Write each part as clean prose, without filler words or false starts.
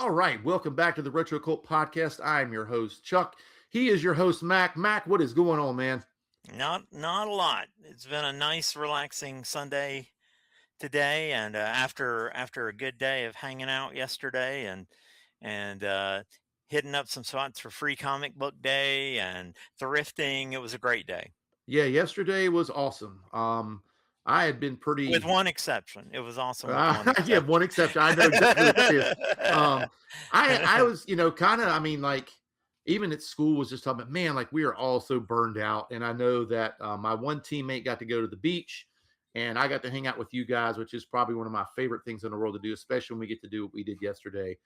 All right, welcome back to the RetroCult Podcast. I'm your host, Chuck. He is your host, Mack. Mack, what is going on, man? Not a lot. It's been a nice, relaxing Sunday today, and after a good day of hanging out yesterday, and hitting up some spots for Free Comic Book Day and thrifting. It was a great day, Yeah, yesterday was awesome. I had been with pretty. one exception. It was awesome with one Yeah, one exception. exception. I know exactly what that is. Um, I was, kind of. I mean, like even at school was just talking about, man, like we are all so burned out, and I know that my one teammate got to go to the beach, and I got to hang out with you guys, which is probably one of my favorite things in the world to do, especially when we get to do what we did yesterday.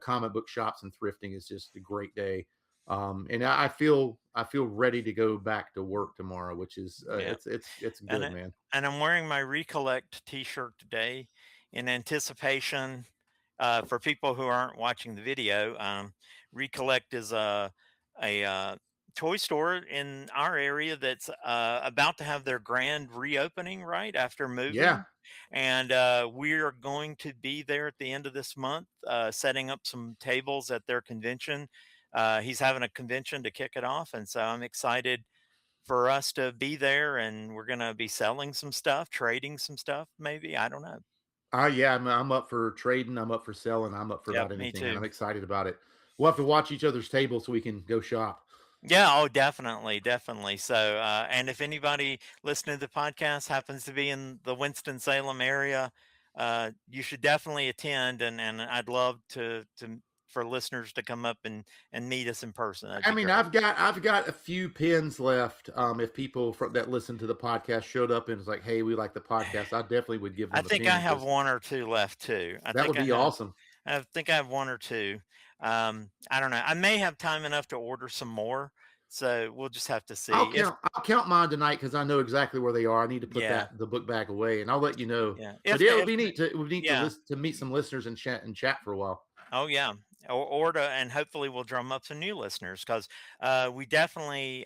Comic book shops and thrifting is just a great day. And I feel ready to go back to work tomorrow, which is Yeah, it's and good, it, man. and I'm wearing my Recollect T-shirt today in anticipation. For people who aren't watching the video, Recollect is a toy store in our area that's about to have their grand reopening right after Yeah. moving, and we are going to be there at the end of this month, setting up some tables at their convention. He's having a convention to kick it off, and so I'm excited for us to be there, and we're gonna be selling some stuff, trading some stuff, maybe. I don't know. Yeah, I'm up for trading. I'm up for selling. I'm up for Yep, about me anything, and too. I'm excited about it. We'll have to watch each other's table so we can go shop. Yeah, oh, definitely, definitely. So, and if anybody listening to the podcast happens to be in the Winston-Salem area, you should definitely attend, and I'd love to for listeners to come up and meet us in person. That'd I be mean, great. I've got a few pins left. If people that listen to the podcast showed up and was like, "Hey, we like the podcast," I definitely would give I them a think I pin have because one or two left too. that would be awesome. I think I have one or two. I don't know. I may have time enough to order some more, so we'll just have to I'll see. If count. I'll count mine tonight because I know exactly where they are. I need to put yeah, the book bag away, and I'll let you know. yeah. But If yeah, it the would if be the, neat to it would be neat to yeah. listen to meet some listeners and chat for a while. Oh yeah. Or to, and hopefully we'll drum up some new listeners, because I definitely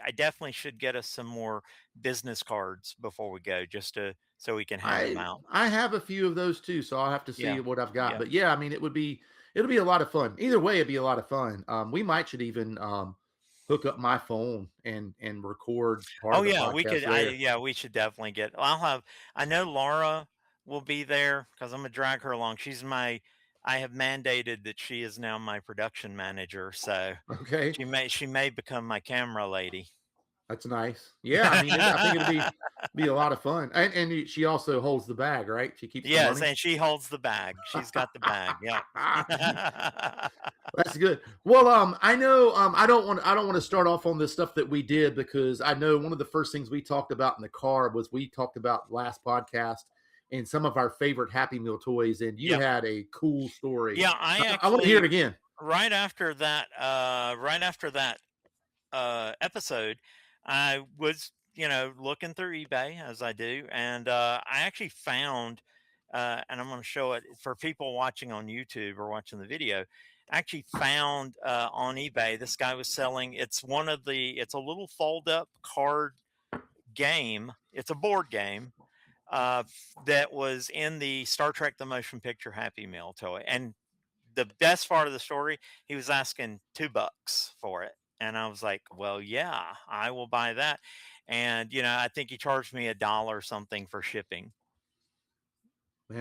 should get us some more business cards before we go, just to so we can hand them I out. I have a few of those too, so I'll have to Yeah, see what I've got. yeah. But yeah, I mean, it'll be a lot of fun. Either way, it'd be a lot of fun. We might should even hook up my phone and record part Oh of the yeah, we podcast could. there. We should definitely get. I'll have. I know Laura will be there because I'm gonna drag her along. She's my. I have mandated that she is now my production manager, so Okay, she may become my camera lady. that's nice. Yeah, I mean, I think it'll be a lot of fun. And she also holds the bag, right? She keeps the Yes, money. and she holds the bag. She's got the bag. Yep. That's good. Well, I know I don't want to start off on this stuff that we did because I know one of the first things we talked about in the car was we talked about last podcast and some of our favorite Happy Meal toys, and you Yep. had a cool story. Yeah, I I want to hear actually, it again. right after that episode, I was, looking through eBay as I do, and I actually found, and I'm going to show it for people watching on YouTube or watching the video. I actually found on eBay, this guy was selling. It's a little fold up card game. It's a board game uh, that was in the Star Trek the Motion Picture Happy Meal toy. And the best part of the story, he was asking $2 for it. And I was like, well, yeah, I will buy that. And, I think he charged me $1 something for shipping.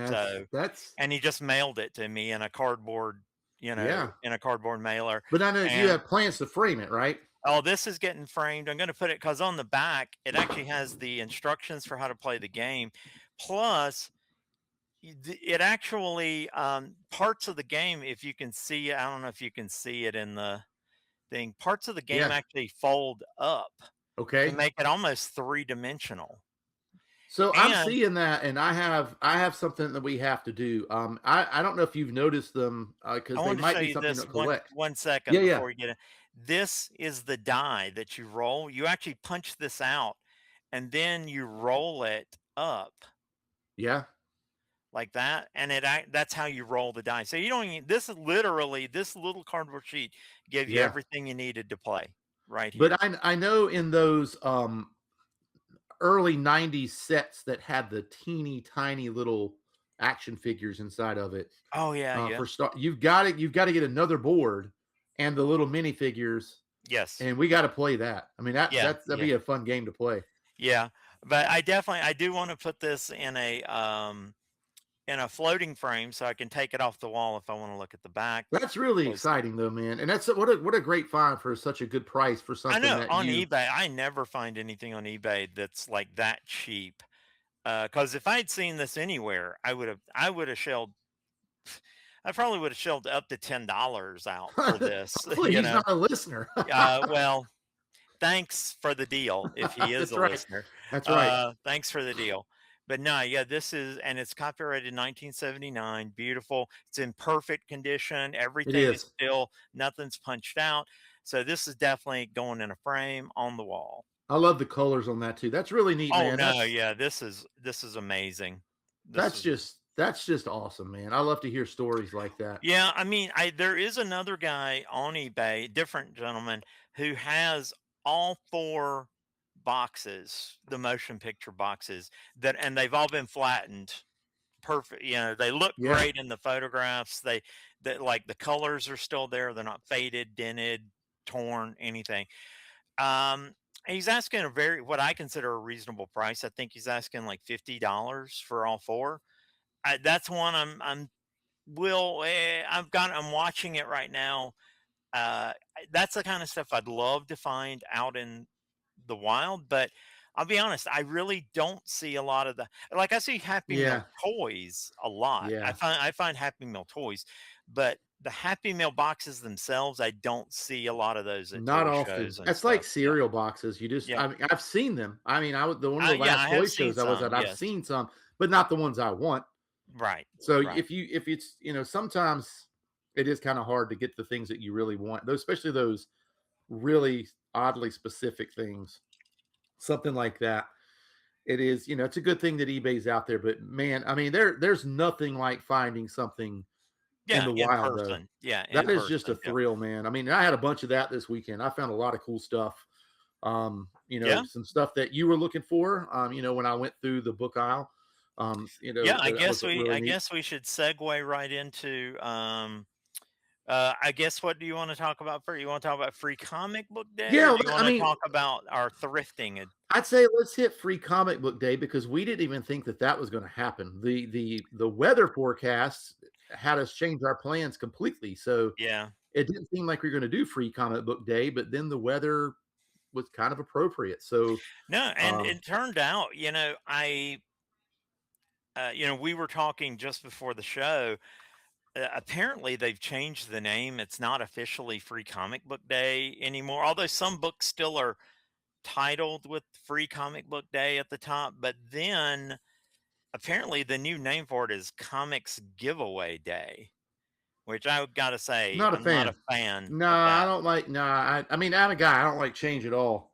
So, That's and he just mailed it to me in a cardboard, yeah. in a cardboard mailer. But I know you And have plans to frame it, right? oh, this is getting framed. I'm going to put it because on the back, it actually has the instructions for how to play the game. Plus, it actually, parts of the game, if you can see, I don't know if you can see it in the thing, parts of the game Yeah. actually fold up to Okay. make it almost three-dimensional. So I'm And seeing that, and I have something that we have to do. I don't know if you've noticed them I because they wanted to might show be you something this to one collect. one second Yeah, yeah, before we get in. This is the die that you roll. You actually punch this out, and then you roll it up yeah, like that, and that's how you roll the die. So you don't even, this is literally, this little cardboard sheet gives you yeah. everything you needed to play right But here. I know in those early '90s sets that had the teeny tiny little action figures inside of it. Oh yeah, yeah. For start, you've got to get another board and the little minifigures, Yes. and we got to play that. I mean, Yeah, that'd yeah, be a fun game to play. yeah. But I do want to put this in a floating frame so I can take it off the wall if I want to look at the back. That's really 'Cause exciting though, man. And that's what a great find for such a good price for I something know that on you. eBay, I never find anything on eBay that's like that cheap. Because if I'd seen this anywhere, I would have shelled. I probably would have shelled up to $10 out for this. Hopefully he's not a listener. Well, thanks for the deal. If he is That's a right. listener, That's right. thanks for the deal. But no, yeah, this is, and it's copyrighted 1979. Beautiful. It's in perfect condition. It Everything is is. still, nothing's punched out. So this is definitely going in a frame on the wall. I love the colors on that too. That's really neat, Oh man. no, yeah, this is amazing. This is That's just awesome, man. I love to hear stories like that. Yeah, I mean, I there is another guy on eBay, different gentleman, who has all four boxes, the motion picture boxes that, and they've all been flattened. Perfect, they look Yeah. great in the photographs. That like the colors are still there. They're not faded, dented, torn, anything. Um, he's asking a very what I consider a reasonable price. I think he's asking like $50 for all four. That's one I'm watching it right now. That's the kind of stuff I'd love to find out in the wild, but I'll be honest, I really don't see a lot of I see Happy Meal Yeah. toys a lot. I Yeah. find Happy Meal toys, but the Happy Meal boxes themselves, I don't see a lot of those at Not toy often. shows and It's like stuff. Yeah. cereal boxes. Yeah. I mean, I've seen them. I mean, I was the one of the Yeah, last I toy have seen shows I was some. at. I've Yes. seen some, but not the ones I want. Right. So Right. if it's sometimes it is kind of hard to get the things that you really want, those especially those really oddly specific things, something like that. It is, it's a good thing that eBay's out there, but man, I mean, there's nothing like finding something in Yeah, the in wild though. person. Yeah, in That is just a person. Yeah. thrill, man. I mean, I had a bunch of that this weekend. I found a lot of cool stuff. Yeah. Some stuff that you were looking for, when I went through the book aisle. Yeah, I That guess was we really I neat. guess we should segue right into I guess what do you want to talk about first? You want to talk about Free Comic Book Day, or Yeah, do you I want to mean, talk about our thrifting? I'd say let's hit Free Comic Book Day because we didn't even think that that was going to happen. The weather forecasts had us change our plans completely, so Yeah. it didn't seem like we were going to do Free Comic Book Day. But then the weather was kind of appropriate, so No, and um, it turned out, we were talking just before the show. Apparently, they've changed the name. It's not officially Free Comic Book Day anymore, although some books still are titled with Free Comic Book Day at the top. But then apparently the new name for it is Comics Giveaway Day, which I gotta say, not a I'm not a fan. fan No, of I that. don't like. No, I mean, I'm a guy. I don't like change at all.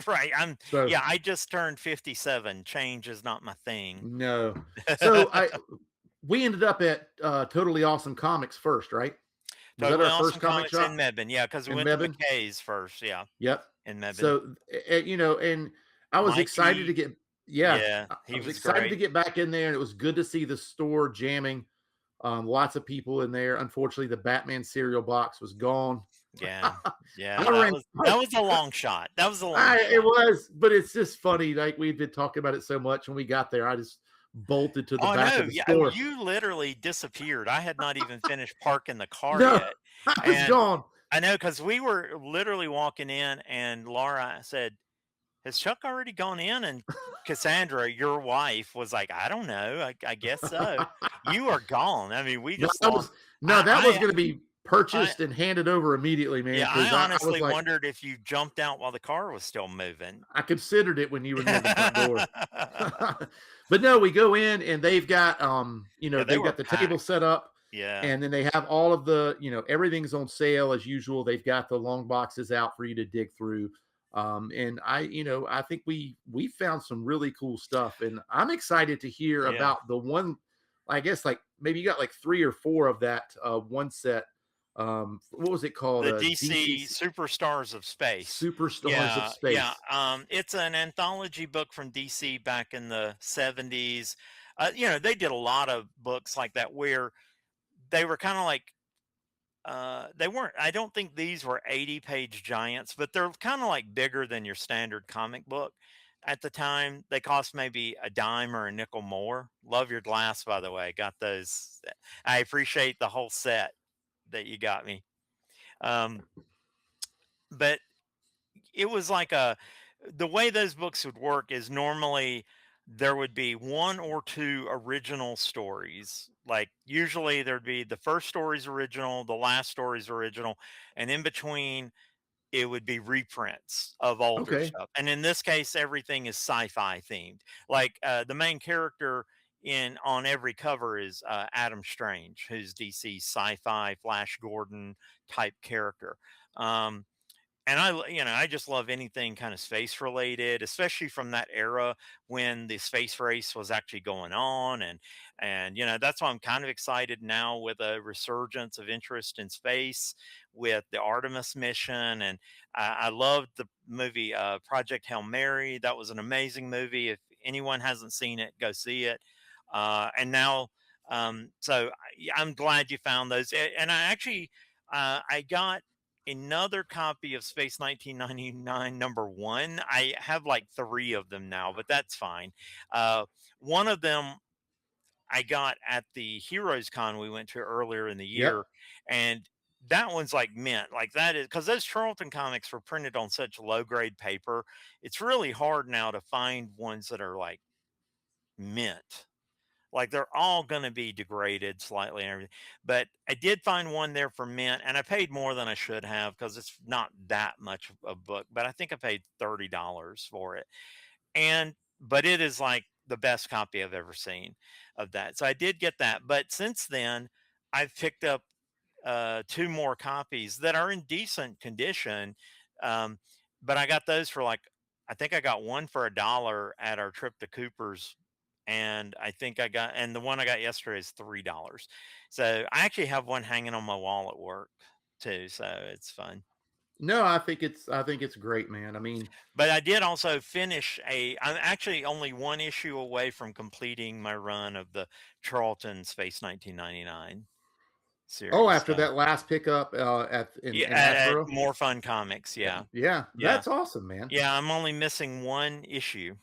Right. So Yeah, I just turned 57. Change is not my thing. no. So we ended up at Totally Awesome Comics first, right? Was that Totally our first Awesome comic Comics in shop Mebane. Yeah, because we in went to Mebane? McKay's first. Yeah, Yep. in Mebane. So, and I was excited to Mikey, get, yeah, yeah, I he was was excited to great. get back in there, and it was good to see the store jamming. Lots of people in there. Unfortunately, the Batman cereal box was gone. Yeah, I yeah, that ran. was that was a long shot. That was a long It shot. was, but it's just funny. Like we've been talking about it so much. When we got there, I just bolted to the Oh back no, of the yeah, store. you literally disappeared. I had not even finished parking the car No, yet, I was and gone. I know because we were literally walking in, and Laura said, "Has Chuck already gone in?" And Cassandra, your wife, was like, "I don't know. I guess so." You are gone. I mean, we No, just that lost. was no, that was I, going to be I, purchased and handed over immediately, man. yeah, I Because I was honestly like, wondered if you jumped out while the car was still moving. I considered it when you were near the front door. But no, we go in and they've got Yeah, they they've were got the table packed. set up, Yeah, and then they have all of the, everything's on sale as usual. They've got the long boxes out for you to dig through. And I think we found some really cool stuff, and I'm excited to hear yeah. about the one. I guess like maybe you got like 3 or 4 of that one set what was it called? The DC DC Superstars of Space. Superstars of Yeah, yeah. Space. It's an anthology book from DC back in the 70s. They did a lot of books like that where they were kind of like they weren't, I don't think these were 80-page giants, but they're kind of like bigger than your standard comic book. At the time, they cost maybe a dime or a nickel more. Love your glass, by the way. Got those. I appreciate the whole set that you got me. Um, but it was like the way those books would work is normally there would be one or two original stories. Like usually there'd be the first story's original, the last story's original, and in between it would be reprints of older Okay. stuff. And in this case, everything is sci-fi themed. Like the main character in on every cover is Adam Strange, who's DC's sci-fi Flash Gordon type character. Um, and I just love anything kind of space related, especially from that era when the space race was actually going on. And that's why I'm kind of excited now with a resurgence of interest in space with the Artemis mission. And I loved the movie Project Hail Mary. That was an amazing movie. If anyone hasn't seen it, go see it. And now I'm glad you found those. And I actually I got another copy of Space 1999 #1. I have like 3 of them now, but that's fine. One of them I got at the Heroes Con we went to earlier in the Yep. year, and that one's like mint. Like that is because those Charlton comics were printed on such low grade paper. It's really hard now to find ones that are like mint. Like they're all going to be degraded slightly and everything. But I did find one there for mint, and I paid more than I should have because it's not that much of a book. But I think I paid $30 for it, but it is like the best copy I've ever seen of that. So I did get that. But since then, I've picked up 2 more copies that are in decent condition. Um, but I got those for like, I think I got one for $1 at our trip to Cooper's, and and the one I got yesterday is $3. So I actually have one hanging on my wall at work too. So it's fun. No, I think it's great, man. I mean, But I did also I'm actually only one issue away from completing my run of the Charlton Space 1999 oh, series. after So that last pickup at yeah, in at Asheboro. More Fun Comics. Yeah. Yeah, Yeah. that's awesome, man. Yeah. I'm only missing one issue.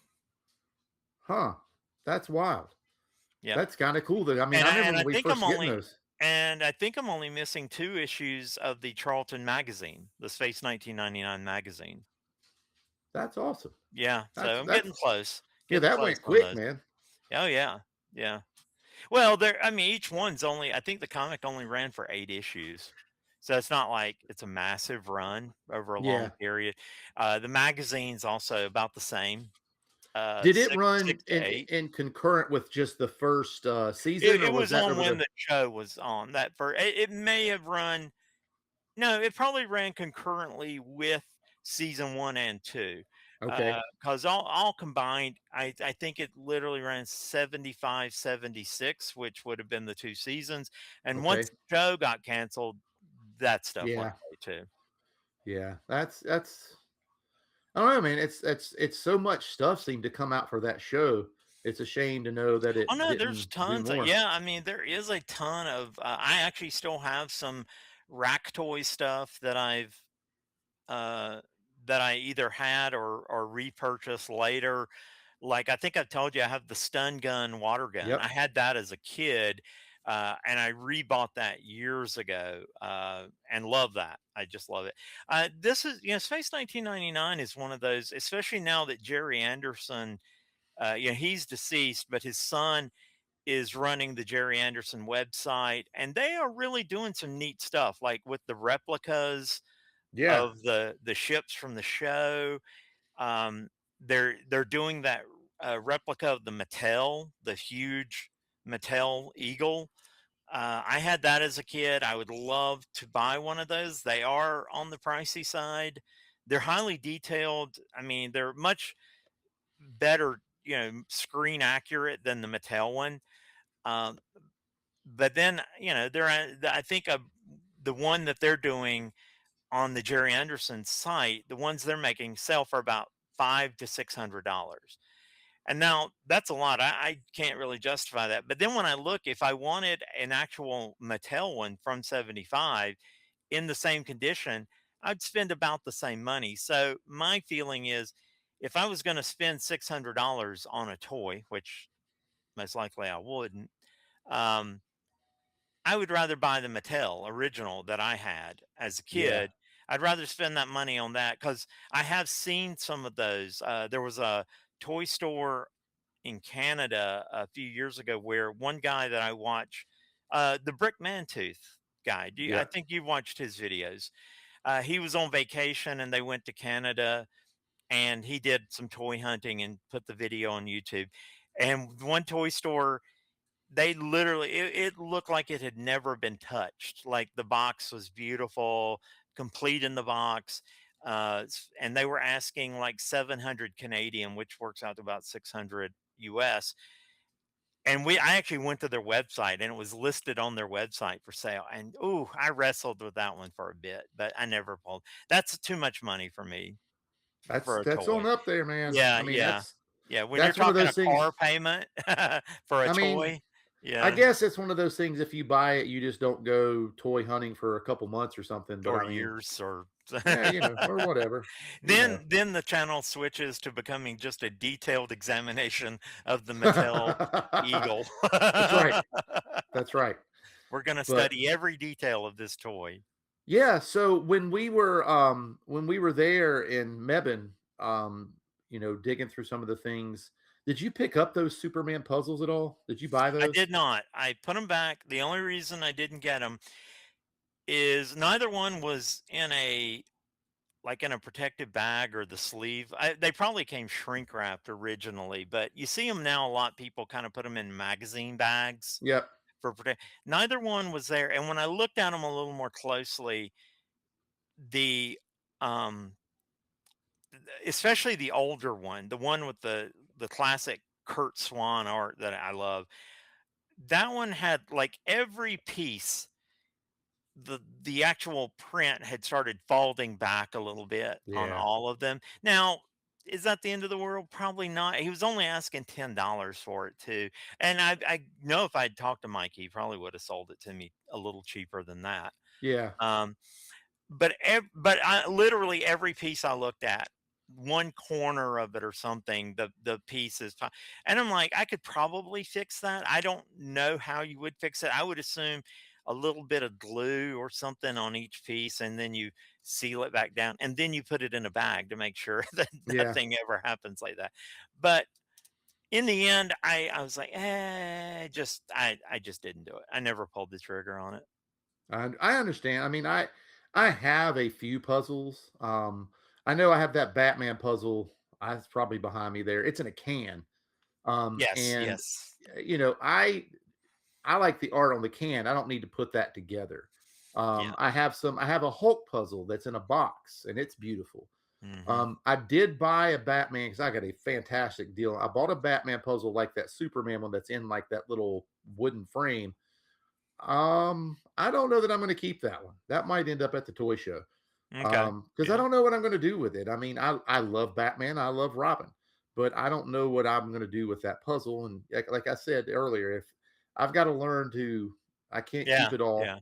Huh. That's wild. Yep. That's kind of cool that I mean, And I I remember and when I we think first getting those. I think I'm only missing 2 issues of the Charlton magazine, the Space 1999 magazine. That's awesome. Yeah. So I'm getting That's close. yeah, Getting that close went on quick, those. man. Oh yeah. Yeah. Well, I mean, each one's only, I think the comic only ran for 8 issues. So it's not like it's a massive run over a long Yeah. period. The magazine's also about the same, Did it run six to eight. in concurrent with just the first season, It or was was that on over when the the show was on. It may have run, no, it probably ran concurrently with season 1 and 2. okay? Because all combined, I think it literally ran 75, 76, which would have been the 2 seasons. And Okay. once the show got canceled, that stuff went Yeah. away too. Yeah. That's I don't know, man. It's so much stuff seemed to come out for that show. It's a shame to know that Oh it no, there's didn't do tons of, more. yeah. I mean, there is a ton of. I actually still have some rack toy stuff uh, that I either had or repurchased later. Like I think I've told you, I have the stun gun water gun. I Yep. had that as a kid, and I rebought that years ago, and love that. I just love it. This is, Space 1999 is one of those, especially now that Jerry Anderson, he's deceased, but his son is running the Jerry Anderson website, and they are really doing some neat stuff, like with the replicas Yeah. of the ships from the show. Um, they're doing that replica of the Mattel, the huge Mattel Eagle. I had that as a kid. I would love to buy one of those. They are on the pricey side. They're highly detailed. I mean, they're much better, screen accurate than the Mattel one. Um, but then, I think the one that they're doing on the Jerry Anderson site, the ones they're making sell for about $500 to $600. And now that's a lot. I can't really justify that. But then when I look, if I wanted an actual Mattel one from 75 in the same condition, I'd spend about the same money. So my feeling is if I was going to spend $600 on a toy, which most likely I wouldn't, um, I would rather buy the Mattel original that I had as a Yeah. kid. I'd rather spend that money on that because I have seen some of those. There was a toy store in Canada a few years ago where one guy that I watch, the Brick Mantooth guy, I Yeah. think you've watched his videos. He was on vacation and they went to Canada and he did some toy hunting and put the video on YouTube. And one toy store, they literally, it looked like it had never been touched. Like the box was beautiful, complete in the box. And they were asking like 700 Canadian, which works out to about 600 US. And I actually went to their website and it was listed on their website for sale. And ooh, I wrestled with that one for a bit, but I never pulled. That's too much money for me for a That's on toy. up there, man. Yeah, I mean, yeah, yeah. When you're that's one of talking those a things. car payment for a I mean, toy, I yeah, guess it's one of those things. If you buy it, you just don't go toy hunting for a couple months or something. But or I mean, years or yeah, or whatever, you know. then the channel switches to becoming just a detailed examination of the Mattel That's Eagle. right. That's right. We're going to But study every detail of this toy. yeah, so when we were there in Mebane, digging through some of the things, did you pick up those Superman puzzles at all? Did you buy I those? did not. I put them back. The only reason I didn't get them is neither one was in a like in a protective bag or the sleeve. They probably came shrink wrapped originally, but you see them now a lot. People kind of put them in magazine bags Yep. for protect. Neither one was there. And when I looked at them a little more closely, the um especially the older one, the one with the classic Kurt Swan art that I love, that one had like every piece, the actual print had started folding back a little bit on Yeah. all of them. Now, is that the end of the world? Probably not. He was only asking $10 for it too. And I know if I'd talked to Mike, he probably would have sold it to me a little cheaper than that. Yeah. Um, but I literally every piece I looked at, one corner of it or something, the piece is fine. And I'm like, I could probably fix that. I don't know how you would fix it. I would assume a little bit of glue or something on each piece, and then you seal it back down, and then you put it in a bag to make sure that Yeah. nothing ever happens like that. But in the end, I was like, I just didn't do it. I never pulled the trigger on it. I understand. I mean, I have a few puzzles. I know I have that Batman puzzle. It's probably behind me there. It's in a can. Yes, And yes. I like the art on the can. I don't need to put that together. Yeah. I have a Hulk puzzle that's in a box and it's beautiful. Hmm. I did buy a Batman because I got a fantastic deal. I bought a Batman puzzle like that Superman one that's in like that little wooden frame. I don't know that I'm going to keep that one. That might end up at the toy show. Okay. Because I Yeah. don't know what I'm going to do with it. I mean, I love Batman, I love Robin, but I don't know what I'm going to do with that puzzle. And like I said earlier, if I've got to learn to, I can't keep Yeah. it all, Yeah.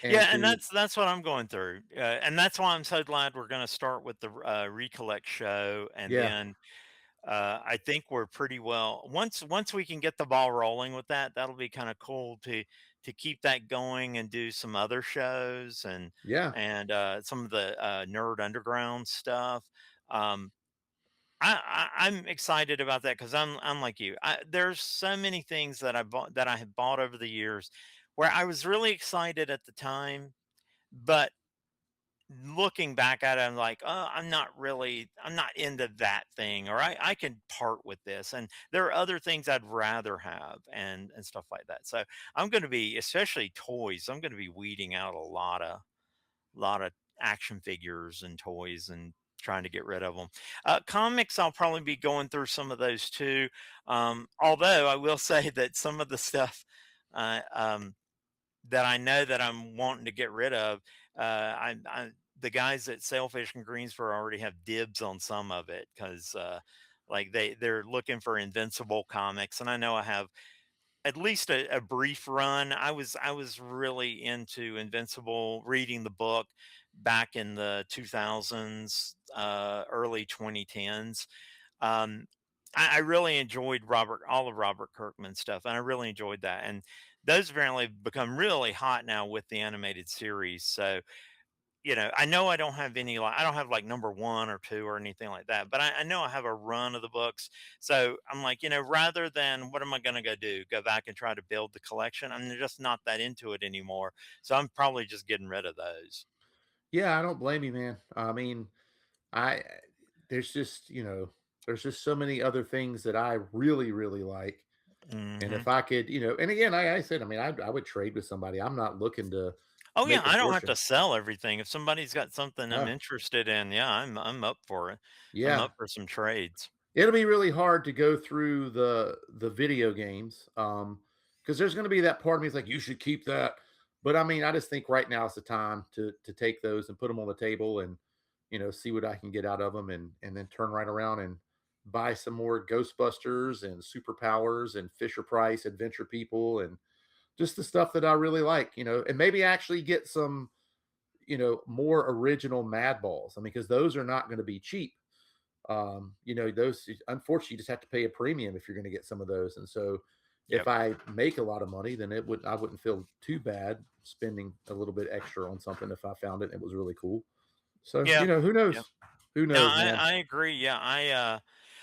and Yeah. And to that's what I'm going through. And that's why I'm so glad we're going to start with the Recollect show. And yeah, then I think we're pretty well once we can get the ball rolling with that, that'll be kind of cool to keep that going and do some other shows yeah, and some of the nerd underground stuff. Um, I'm excited about that because I'm like you. There's so many things that I have bought over the years where I was really excited at the time, but looking back at it, I'm like, oh, I'm not into that thing, or I can part with this. And there are other things I'd rather have and stuff like that. So I'm going to be, especially toys, I'm going to be weeding out a lot of action figures and toys and trying to get rid of them. Comics, I'll probably be going through some of those too. Although I will say that some of the stuff, uh, um, that I know that I'm wanting to get rid of. The guys at Sailfish and Greensboro already have dibs on some of it because like they're looking for Invincible comics, and I know I have at least a brief run. I was really into Invincible, reading the book back in the 2000s, early 2010s. um, I really enjoyed all of Robert Kirkman's stuff, and I really enjoyed that. And those apparently have become really hot now with the animated series. So, I know I don't have any, like, I don't have like number one or two or anything like that, but I know I have a run of the books. So I'm like, rather than what am I going to go do? Go back and try to build the collection? I'm just not that into it anymore. So I'm probably just getting rid of those. Yeah, I don't blame you, man. I mean, I there's just, there's just so many other things that I really, really like. And Hmm. if I could, and again, I said, I mean, I would trade with somebody. I'm not looking to Oh yeah, make a I don't have fortune. to sell everything. If somebody's got something I'm Yeah. interested in, yeah, I'm up for it. I'm Yeah. up for some trades. It'll be really hard to go through the video games, because there's gonna be that part of me that's like, "You should keep that." But, I mean, I just think right now is the time to take those and put them on the table and, see what I can get out of them, and then turn right around and buy some more Ghostbusters and Superpowers and Fisher Price Adventure People and just the stuff that I really like, and maybe actually get some, more original Mad Balls. I mean, because those are not gonna be cheap. Those, unfortunately, you just have to pay a premium if you're going to get some of those. And so if Yep. I make a lot of money, then I wouldn't feel too bad spending a little bit extra on something if I found it and it was really cool. So, Yeah. who Yeah. knows? Who No, knows, I man? I agree. Yeah,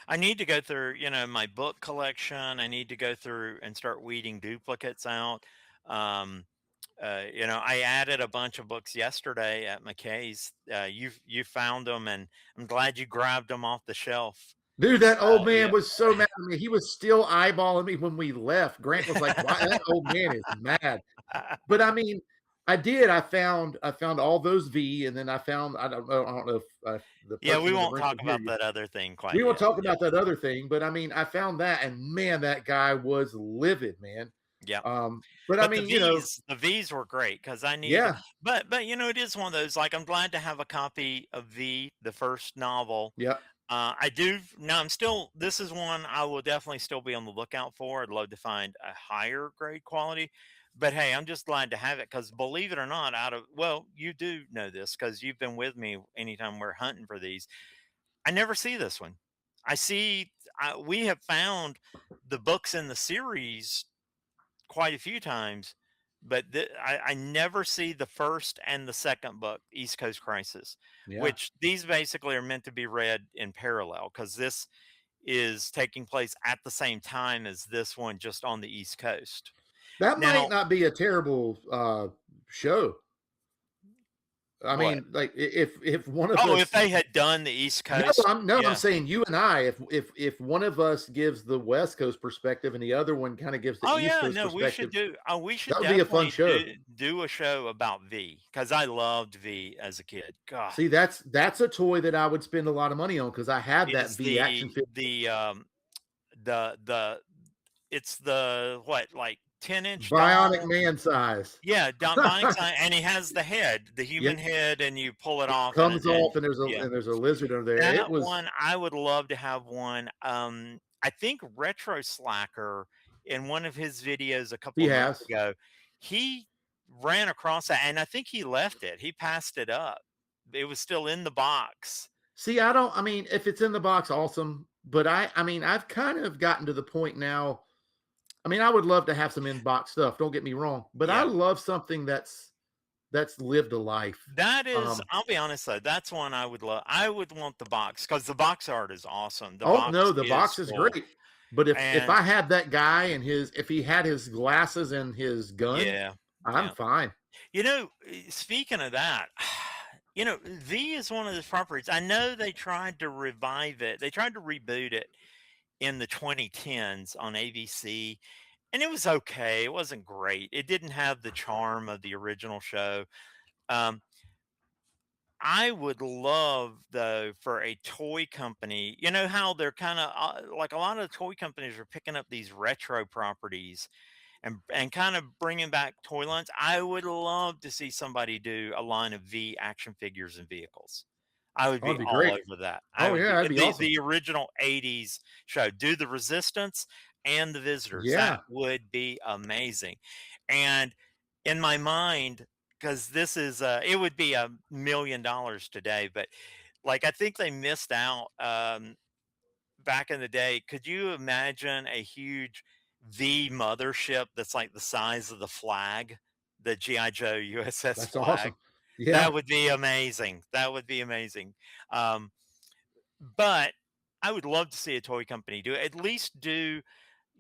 I need to go through, my book collection. I need to go through and start weeding duplicates out. Um, I added a bunch of books yesterday at McKay's. You found them, and I'm glad you grabbed them off the shelf. Dude, that old man Yeah. was so mad at me. He was still eyeballing me when we left. Grant was like, "Why that old man is mad." But I mean, I did. I found all those V, and then I don't know if the Yeah, we person in the won't room talk could hear about you. that other thing We quite won't yet. talk Yeah. about that other thing, but I mean, I found that, and man, that guy was livid, man. Yeah. But I But mean, The V's were great because I need, yeah, but it is one of those, like, I'm glad to have a copy of V, the first novel. yeah. I do now. I'm still. This is one I will definitely still be on the lookout for. I'd love to find a higher grade quality, but hey, I'm just glad to have it because, believe it or not, you do know this because you've been with me anytime we're hunting for these. I never see this one. I see. We have found the books in the series quite a few times, but I never see the first and the second book, East Coast Crisis, Yeah. which these basically are meant to be read in parallel because this is taking place at the same time as this one, just on the East Coast. That might Now, not be a terrible, show. I what? mean, like, if one of Oh, if us they had done the East no, Coast, I'm yeah. saying you and I, if one of us gives the West Coast perspective and the other one kinda gives the Oh East yeah, Coast no, perspective, we should that would be a fun definitely show. do a show about V because I loved V as a kid. God, See, that's a toy that I would spend a lot of money on because I have that is V action figure. the it's the what, like 10-inch Bionic doll? Man size. Yeah, Don Bonics, and he has the head, the Yeah, human head, and you pull it off, comes off and and yeah, there's a lizard under there. It that was one I would love to have one. I think Retro Slacker, in one of his videos a couple he of months has. ago, he ran across that, and I think he left it. He passed it up. It was still in the box. See, I mean, if it's in the box, awesome. But I mean, I've kind of gotten to the point now. I mean, I would love to have some in-box stuff, don't get me wrong, but I Yeah. love something that's lived a life. That is, Um, I'll be honest though, that's one I would love. I would want the box because the box art is awesome. The oh no, box the is box is cool. great. But if And I had that guy and his if he had his glasses and his gun, yeah, I'm yeah. fine. Speaking of that, V is one of those properties. I know they tried to revive it. They tried to reboot it in the 2010s on ABC, and it was okay. It wasn't great. It didn't have the charm of the original show. Um, I would love, though, for a toy company. You know how they're kind of like a lot of the toy companies are picking up these retro properties, and kind of bringing back toy lines. I would love to see somebody do a line of V action figures and vehicles. I would Oh, be it'd be all great. over that. I Oh would yeah, be that'd be awesome. the original 80s show. Do the Resistance and the Visitors. That Yeah, would be amazing. And in my mind, because this is it would be $1 million today, but like I think they missed out back in the day. Could you imagine a huge V mothership that's like the size of the flag, the GI Joe USS that's flag? awesome. Yeah, That would be amazing. That would be amazing. Um, but I would love to see a toy company do it. At least do,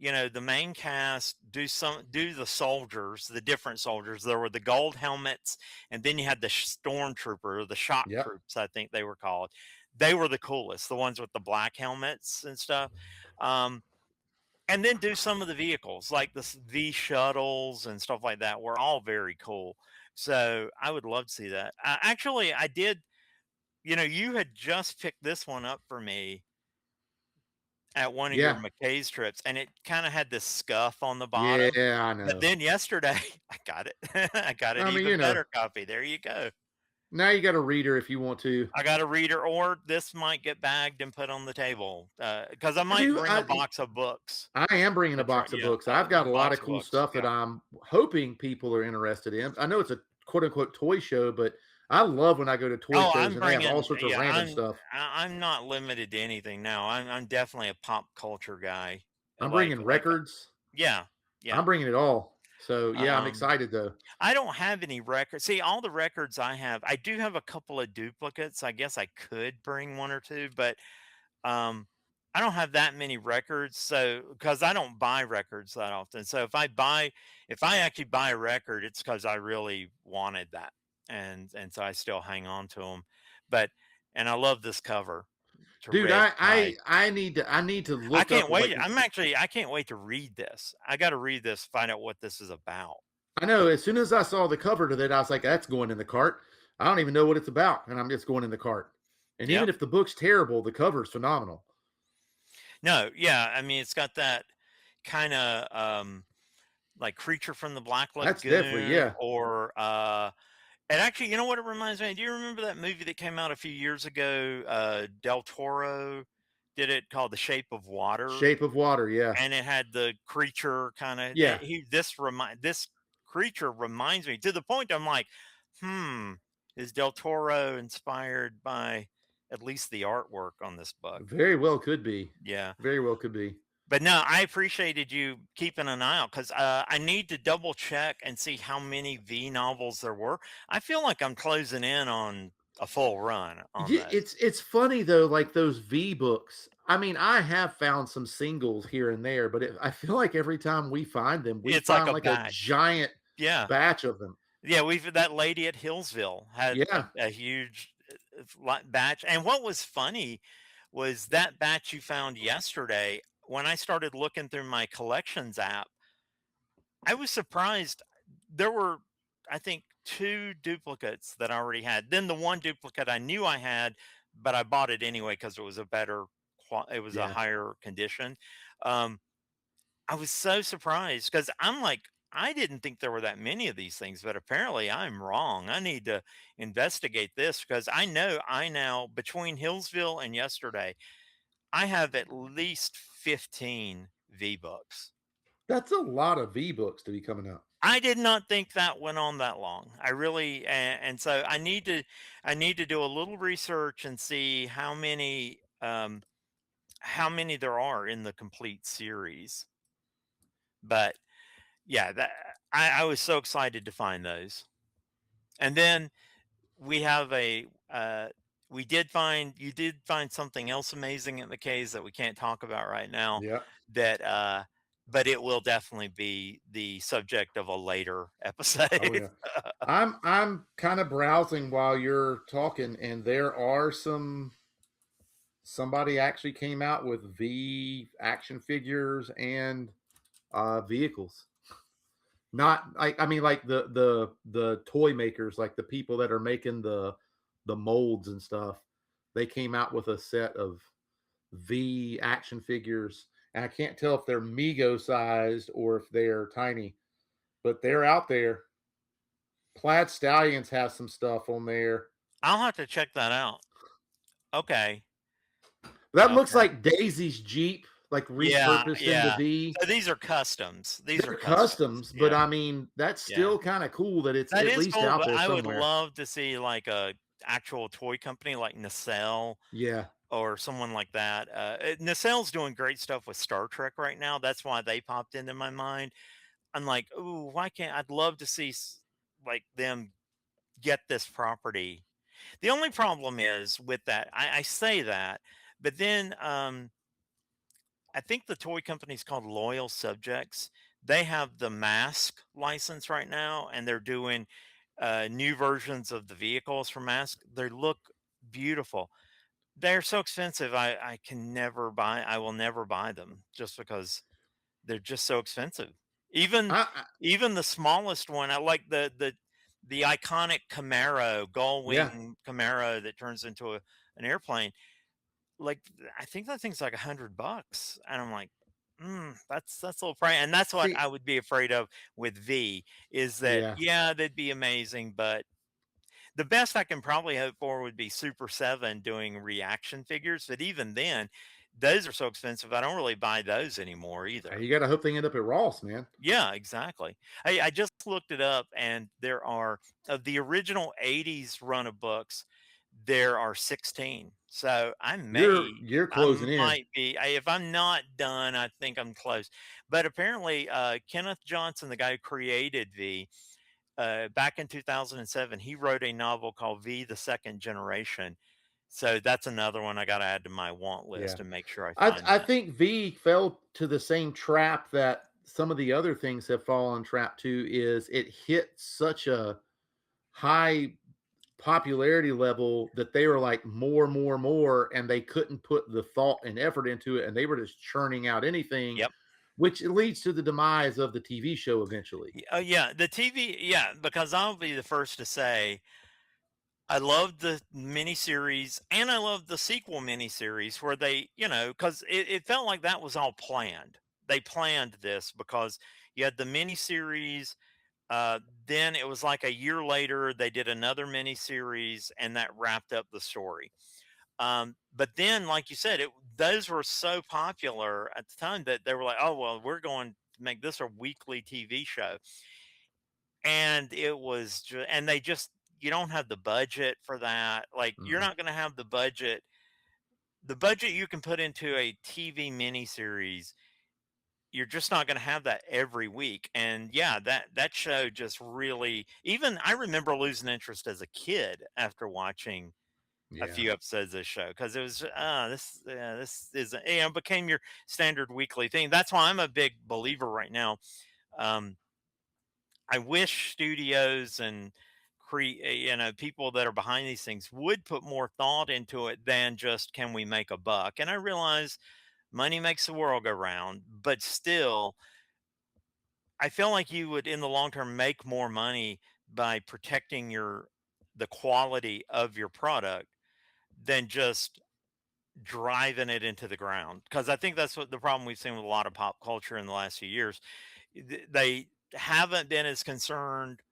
the main cast, do the soldiers, the different soldiers. There were the gold helmets, and then you had the stormtrooper or the shock yep. troops, I think they were called. They were the coolest, the ones with the black helmets and stuff. Um, and then do some of the vehicles like the V shuttles and stuff like that were all very cool. So I would love to see that. Actually, I did. You had just picked this one up for me at one of your Yeah, McKay's trips, and it kind of had this scuff on the bottom. yeah, I But know. then yesterday, I got it. I got an I mean, even better copy. There you go. now you got a reader if you want to. I got a reader, or this might get bagged and put on the table because I I might do. bring a box of books. I am bringing a box of Yeah, books. I've got a a lot box of of cool books. stuff that Yeah. I'm hoping people are interested in. I know it's a quote unquote toy show, but I love when I go to toy Oh, shows I'm and they have all bringing. sorts of Yeah, random stuff. I'm not limited to anything now. I'm definitely a pop culture guy. I'm Like bringing like records. yeah, yeah. I'm bringing it all. So yeah, I'm Um, excited though. I don't have any records. See, all the records I have, I do have a couple of duplicates. I guess I could bring one or two, but um, I don't have that many records. So, because I don't buy records that often. So, if I actually buy a record, it's because I really wanted that, and so I still hang on to them. But and I love this cover to Dude, Red Tide. I need to I look up can't wait. like I can't wait to read this. I got to read this, find out what this is about. I know as soon as I saw the cover to that, I was like, that's going in the cart. I don't even know what it's about, and I'm just going in the cart. And even Yep. if the book's terrible, the cover's phenomenal. No, yeah. I mean, it's got that kind of like Creature from the Black That's definitely, Lagoon, yeah. or and actually, you know what it reminds me of? Do you remember that movie that came out a few years ago? Del Toro did it, called The Shape of Water, Shape of Water, yeah. and it had the creature kind of. Yeah. This creature reminds me, to the point I'm like, is Del Toro inspired by at least the artwork on this book? Very well could be. Yeah. Very well could be. But no, I appreciated you keeping an eye out, because I need to double check and see how many V novels there were. I feel like I'm closing in on a full run on Yeah, this. it's funny though, like those V books. I mean, I have found some singles here and there, but I feel like every time we find them, we It's like find a like a batch. giant Yeah. batch of them. Yeah, that lady at Hillsville had Yeah. a huge batch. And what was funny was that batch you found yesterday. When I started looking through my collections app, I was surprised. There were, I think, two duplicates that I already had. Then the one duplicate I knew I had, but I bought it anyway because it was a it was a Yeah. higher condition. Um, I was so surprised because I'm like, I didn't think there were that many of these things, but apparently I'm wrong. I need to investigate this, because I know I now, between Hillsville and yesterday, I have at least 15 V books. That's a lot of V books to be coming out. I did not think that went on that long. I really, and so I need to do a little research and see how many there are in the complete series. But yeah, I was so excited to find those. And then we have you did find something else amazing in the caves that we can't talk about right now, Yeah. that but it will definitely be the subject of a later Oh episode. yeah. I'm kind of browsing while you're talking, and there are somebody actually came out with V action figures and vehicles. Not I mean like the toy makers, like the people that are making the molds and stuff. They came out with a set of V action figures, and I can't tell if they're Migo sized or if they're tiny, but they're out there. Plaid Stallions has some stuff on there. I'll have to check that out. Okay. That looks Okay. like Daisy's Jeep, like Yeah, repurposed into yeah. V. So these are customs. These are They're customs. customs, but Yeah, I mean, that's yeah. still kind of cool that it's That at is least cool, out but there I would somewhere. love to see like a actual toy company like Nacelle Yeah. or someone like that. Nacelle's doing great stuff with Star Trek right now. That's why they popped into my mind. I'm like, ooh, why can't I'd love to see like them get this property. The only problem is with that. I say that, but then I think the toy company's called Loyal Subjects. They have the Mask license right now, and they're doing new versions of the vehicles for Mask. They look beautiful. They're so expensive. I can never buy. I will never buy them just because they're just so expensive. Even I even the smallest one, I like the iconic Camaro, gull yeah. wing Camaro that turns into an airplane. Like I think that thing's like $100, and I'm like, that's a little price. And that's what See, I would be afraid of with V is that yeah. yeah, they'd be amazing, but the best I can probably hope for would be Super 7 doing reaction figures. But even then, those are so expensive. I don't really buy those anymore either. You gotta hope they end up at Ross, man. Yeah, exactly. I just looked it up, and there are of the original '80s run of books, there are 16. So You're I closing in. might be, if I'm not done, I think I'm close. But apparently, Kenneth Johnson, the guy who created V, back in 2007, he wrote a novel called V: The Second Generation. So that's another one I got to add to my want list Yeah. and make sure I I find I that. think V fell to the same trap that some of the other things have fallen trap to is it hit such a high popularity level that they were like more, more, more, and they couldn't put the thought and effort into it, and they were just churning out anything, Yep. which leads to the demise of the TV show eventually. Oh yeah, the TV. Yeah, because I'll be the first to say I loved the miniseries and I loved the sequel miniseries where they, because it felt like that was all planned. They planned this because you had the miniseries. Then it was like a year later they did another miniseries and that wrapped up the story. But then, like you said, those were so popular at the time that they were like, oh well, we're going to make this a weekly TV show, and it was and they just you don't have the budget for that. Like you're Mm, not going to have the budget you can put into a TV miniseries. You're just not going to have that every week. And yeah, that show just really, even I remember losing interest as a kid after watching a yeah, few episodes of the show because it was this is became your standard weekly thing. That's why I'm a big believer right now. Um, I wish studios and people that are behind these things would put more thought into it than just can we make a buck. And I realize money makes the world go round, but still, I feel like you would in the long term make more money by protecting the quality of your product than just driving it into the ground. Because I think that's what the problem we've seen with a lot of pop culture in the last few years. They haven't been as concerned,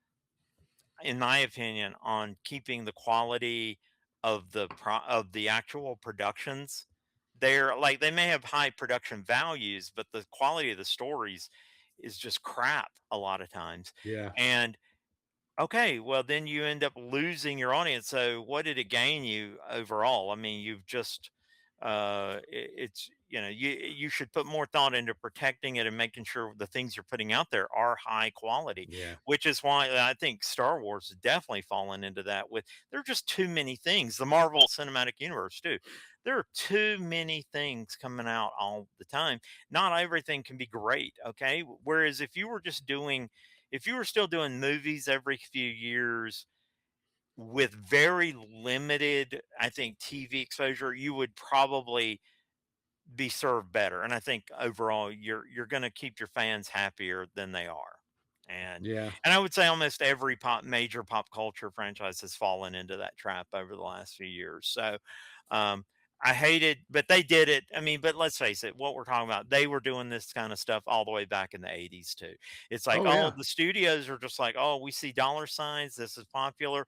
in my opinion, on keeping the quality of of the actual productions. They're like they may have high production values, but the quality of the stories is just crap a lot of times. yeah, And okay, well then you end up losing your audience. So what did it gain you overall? I mean, you've just it's you should put more thought into protecting it and making sure the things you're putting out there are high quality, yeah, which is why I think Star Wars has definitely fallen into that with there are just too many things. The Marvel Cinematic Universe too. There are too many things coming out all the time. Not everything can be great, okay? Whereas if you were still doing movies every few years with very limited, I think, TV exposure, you would probably be served better. And I think overall, you're going to keep your fans happier than they are. And yeah. and I would say almost every major pop culture franchise has fallen into that trap over the last few years. So, um, I hated, but they did it. I mean, but let's face it, what we're talking about, they were doing this kind of stuff all the way back in the 80s too. It's like, Oh oh, yeah. the studios are just like, oh, we see dollar signs, this is popular.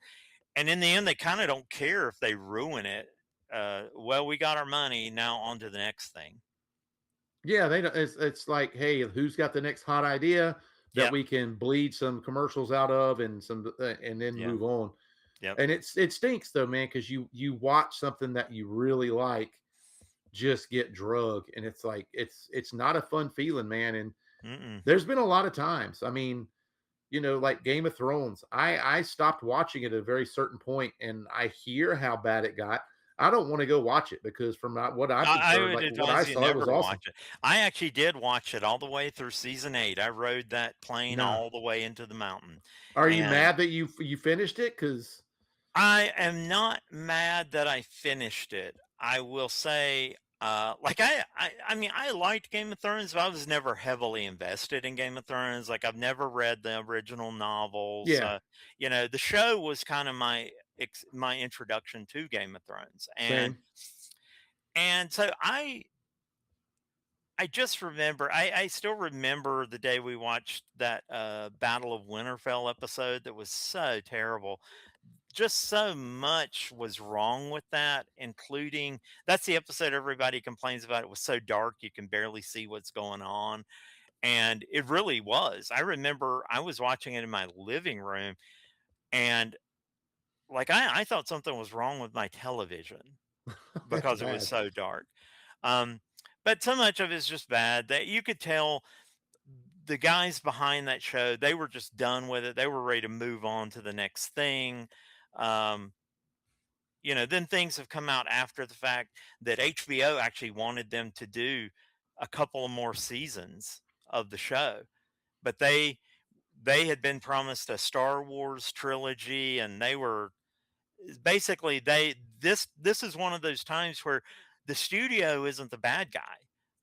And in the end, they kind of don't care if they ruin it. Well, we got our money, now on to the next thing. Yeah, they don't, it's like, hey, who's got the next hot idea that Yep. we can bleed some commercials out of and some and then Yeah. move on. Yep. And it stinks though, man, because you watch something that you really like just get drug, and it's like it's not a fun feeling, man. And Mm-mm. there's been a lot of times. I mean, like Game of Thrones. I stopped watching it at a very certain point, and I hear how bad it got. I don't want to go watch it because from what I'm I concerned, would like what I advise you saw, it never was to awesome. watch it. I actually did watch it all the way through season 8. I rode that plane Nah. all the way into the mountain. Are you And mad that you finished it? Because I am not mad that I finished it. I will say, like I mean, I liked Game of Thrones, but I was never heavily invested in Game of Thrones. Like I've never read the original novels. yeah, The show was kind of my introduction to Game of Thrones, and same. so I just remember, I still remember the day we watched that Battle of Winterfell episode that was so terrible. Just so much was wrong with that, including that's the episode everybody complains about. It was so dark you can barely see what's going on. And it really was. I remember I was watching it in my living room, and like I thought something was wrong with my television That's because it was bad. so dark. Um, but so much of it's just bad that you could tell the guys behind that show, they were just done with it. They were ready to move on to the next thing. Um, then things have come out after the fact that HBO actually wanted them to do a couple of more seasons of the show, but they had been promised a Star Wars trilogy, and they were basically this is one of those times where the studio isn't the bad guy.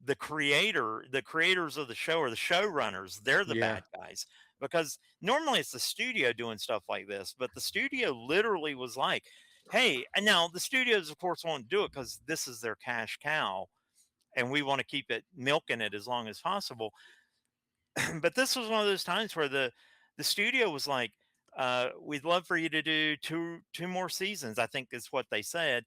The creators of the show, or the showrunners, they're the Yeah. bad guys, because normally it's the studio doing stuff like this, but the studio literally was like, hey, and now the studios of course won't do it because this is their cash cow, and we want to keep it milking it as long as possible. But this was one of those times where the studio was like, we'd love for you to do two more seasons, I think is what they said.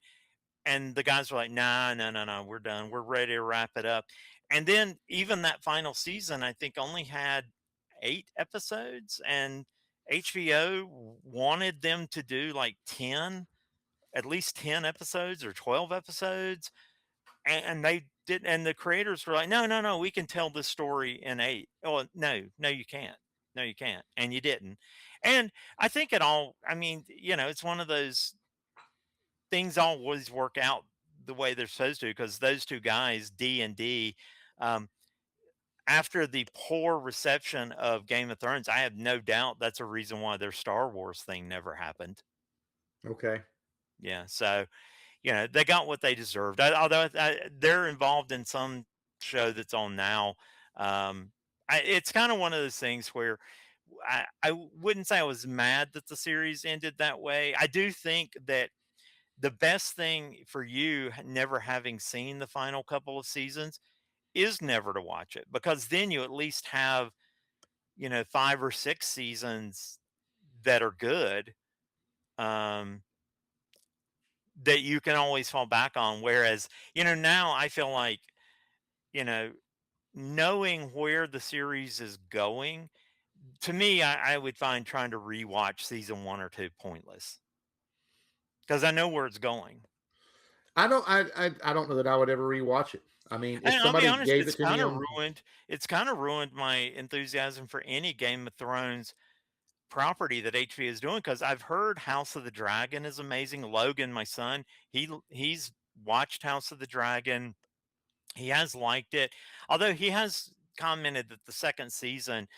And the guys were like, nah, no, no, no, we're done, we're ready to wrap it up. And then even that final season, I think, only had 8 episodes, and HBO wanted them to do like 10, at least 10 episodes or 12 episodes, and they did, and the creators were like, no, no, no, we can tell this story in 8. Oh, no, no, you can't. No, you can't. And you didn't. And I think it all, I mean, it's one of those things always work out the way they're supposed to, because those two guys, D and D, um, after the poor reception of Game of Thrones, I have no doubt that's a reason why their Star Wars thing never happened. Okay. Yeah. So, they got what they deserved. Although they're involved in some show that's on now. It's kind of one of those things where I wouldn't say I was mad that the series ended that way. I do think that the best thing for you, never having seen the final couple of seasons, is never to watch it, because then you at least have, 5 or 6 seasons that are good. Um, that you can always fall back on. Whereas, now I feel like, you know, knowing where the series is going, to me, I would find trying to rewatch season 1 or 2 pointless, because I know where it's going. I don't know that I would ever rewatch it. I mean, if And I'll be somebody honest, gave it's it to me kind of on ruined. It's kind of ruined my enthusiasm for any Game of Thrones property that HBO is doing, because I've heard House of the Dragon is amazing. Logan, my son, he's watched House of the Dragon. He has liked it, although he has commented that the second season